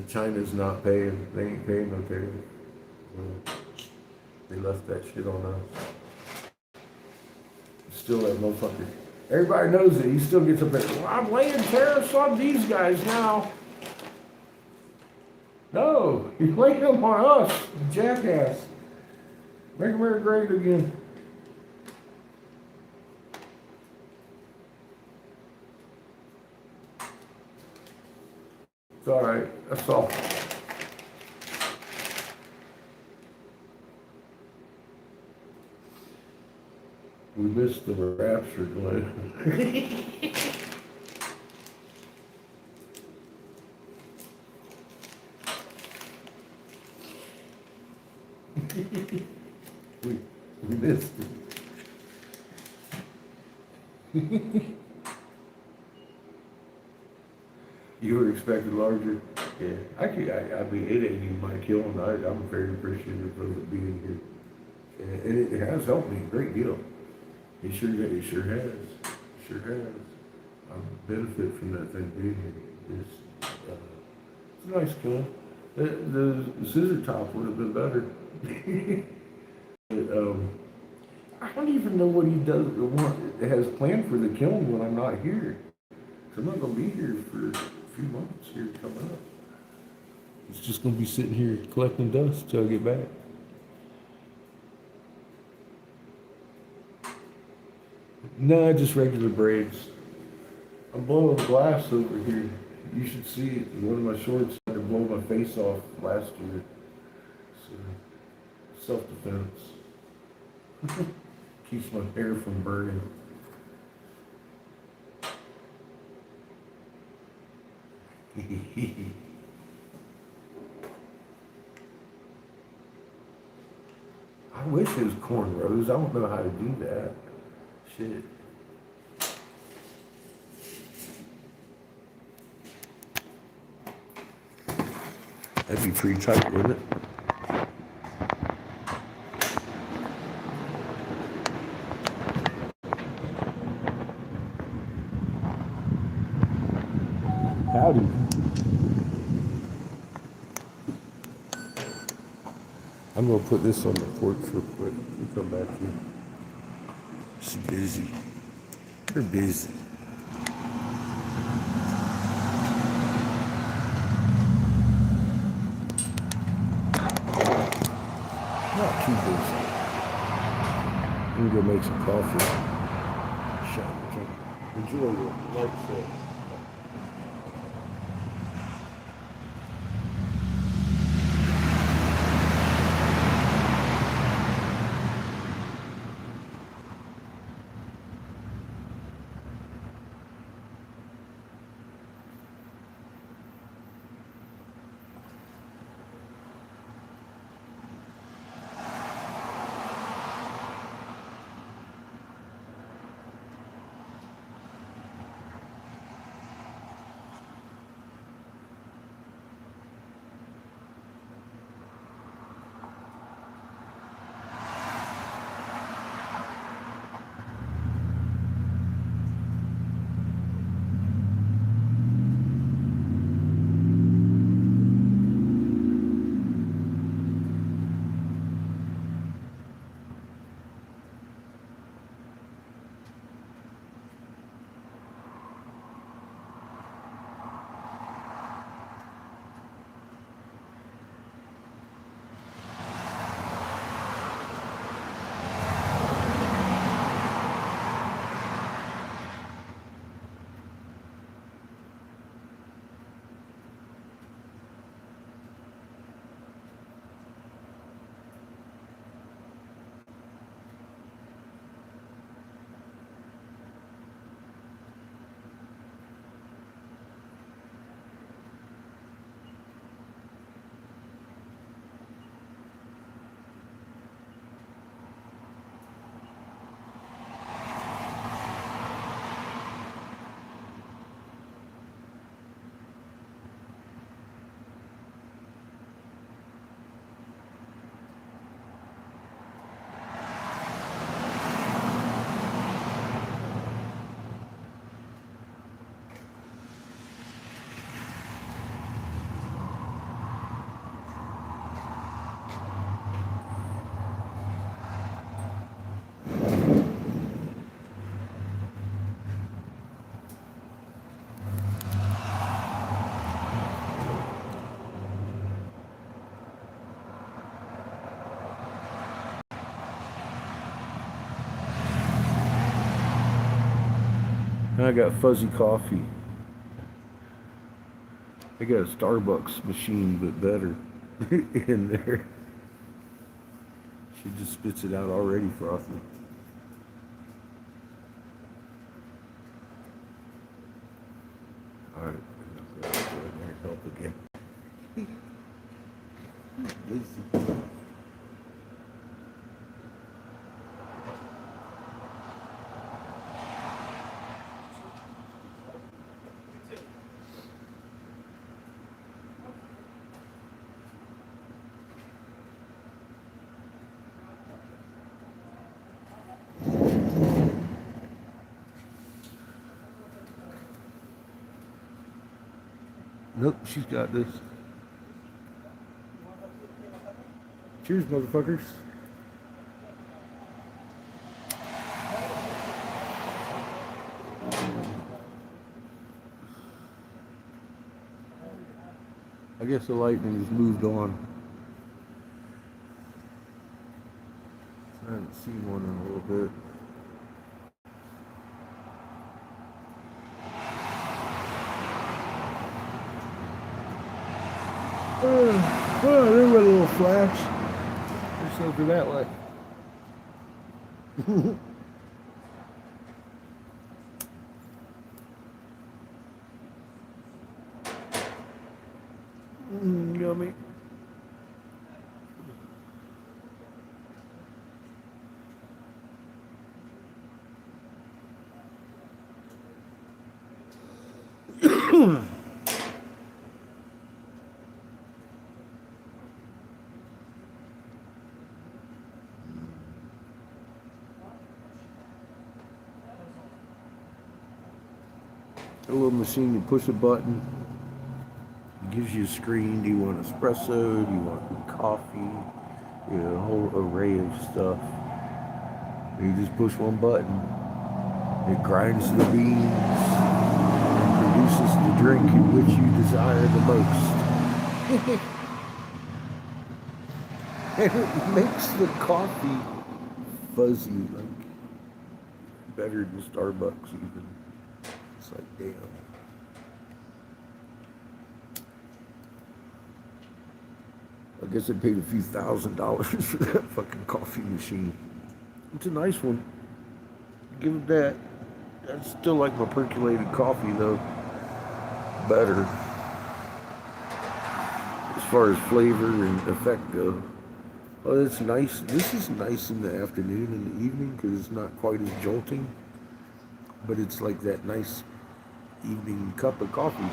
China's not paying. They ain't paying no tariff. They left that shit on us. Still that motherfucker. Everybody knows it. He still gets up there. Well, I'm laying tariffs on these guys now. No, you're laying them on us, jackass. Make America great again. It's all right. That's all. We missed the rapture, Glenn. we missed it. You were expecting larger? Yeah. I mean, it ain't even my killing. I'm very appreciative of it being here. And it has helped me a great deal. It sure has. It sure has. I benefit from that thing being here. It's a nice killing. The scissor top would have been better. But, I don't even know what he does, what has planned for the kiln when I'm not here. 'Cause I'm not gonna be here for a few months here coming up. It's just gonna be sitting here collecting dust till I get back. No, just regular braids. I'm blowing glass over here. You should see it. One of my shorts had to blow my face off last year. So, self-defense. Keeps my hair from burning. I wish it was cornrows. I don't know how to do that. Shit. That'd be pretty tight, wouldn't it? Howdy. I'm gonna put this on the porch real quick. You come back here. She's busy. You're busy. Not too busy. I'm gonna go make some coffee. Shut up. Enjoy your light set. I got fuzzy coffee. I got a Starbucks machine, but better in there. She just spits it out already frothy. All right, I'm gonna go in there and help again. Lazy. Nope, she's got this. Cheers, motherfuckers. I guess the lightning has moved on. I haven't seen one in a little bit. Oh, there went a little flash. Just over that way. Yummy. A little machine, you push a button, it gives you a screen. Do you want espresso? Do you want coffee? You know, a whole array of stuff. You just push one button, it grinds the beans and produces the drink in which you desire the most. And it makes the coffee fuzzy, like better than Starbucks even. It's like, damn. I guess I paid a few $1,000s for that fucking coffee machine. It's a nice one. Give it that. I still like my percolated coffee though. Better. As far as flavor and effect go. Oh, it's nice. This is nice in the afternoon and the evening because it's not quite as jolting. But it's like that nice evening cup of coffee.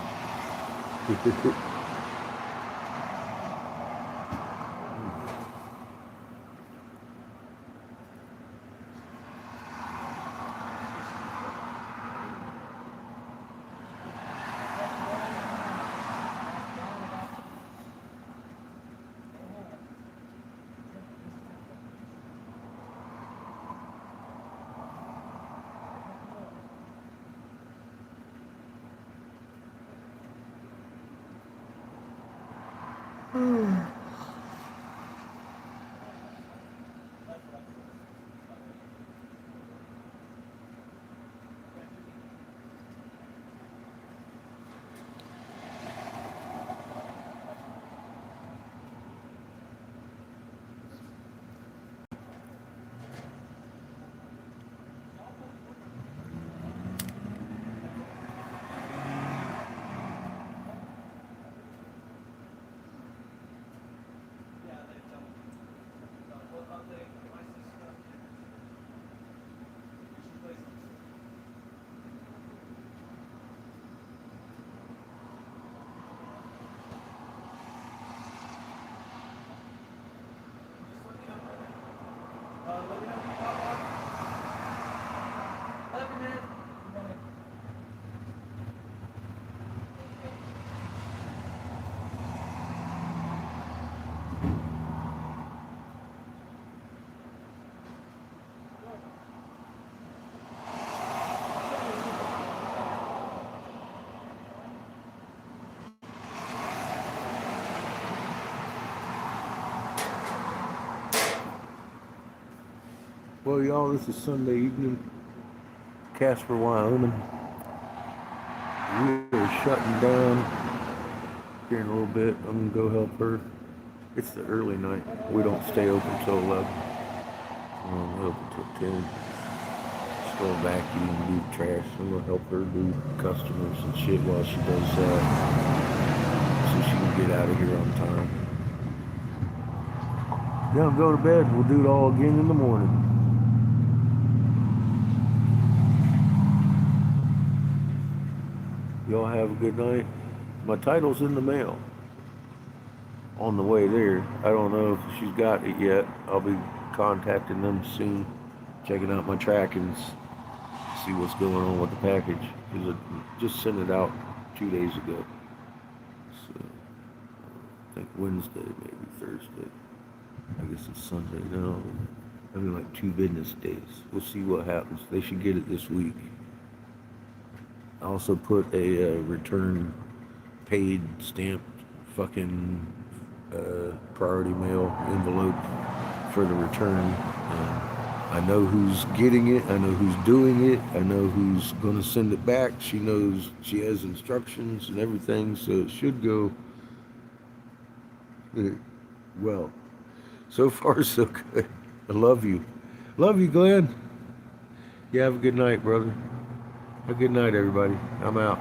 Well, y'all, this is Sunday evening, Casper, Wyoming. We are shutting down here in a little bit. I'm gonna go help her. It's the early night. We don't stay open till 11. We're open till 10. Still vacuum and do trash. I'm gonna help her do customers and shit while she does that, so she can get out of here on time. Then I'll go to bed. We'll do it all again in the morning. Y'all have a good night. My title's in the mail. On the way there. I don't know if she's got it yet. I'll be contacting them soon, checking out my trackings, see what's going on with the package. Because I just sent it out 2 days ago. So, I think Wednesday, maybe Thursday. I guess it's Sunday now. I mean, like 2 business days. We'll see what happens. They should get it this week. I also put a return paid stamped fucking priority mail envelope for the return. I know who's getting it. I know who's doing it. I know who's going to send it back. She knows, she has instructions and everything, so it should go well. So far, so good. I love you. Love you, Glenn. You have a good night, brother. Have a good night, everybody. I'm out.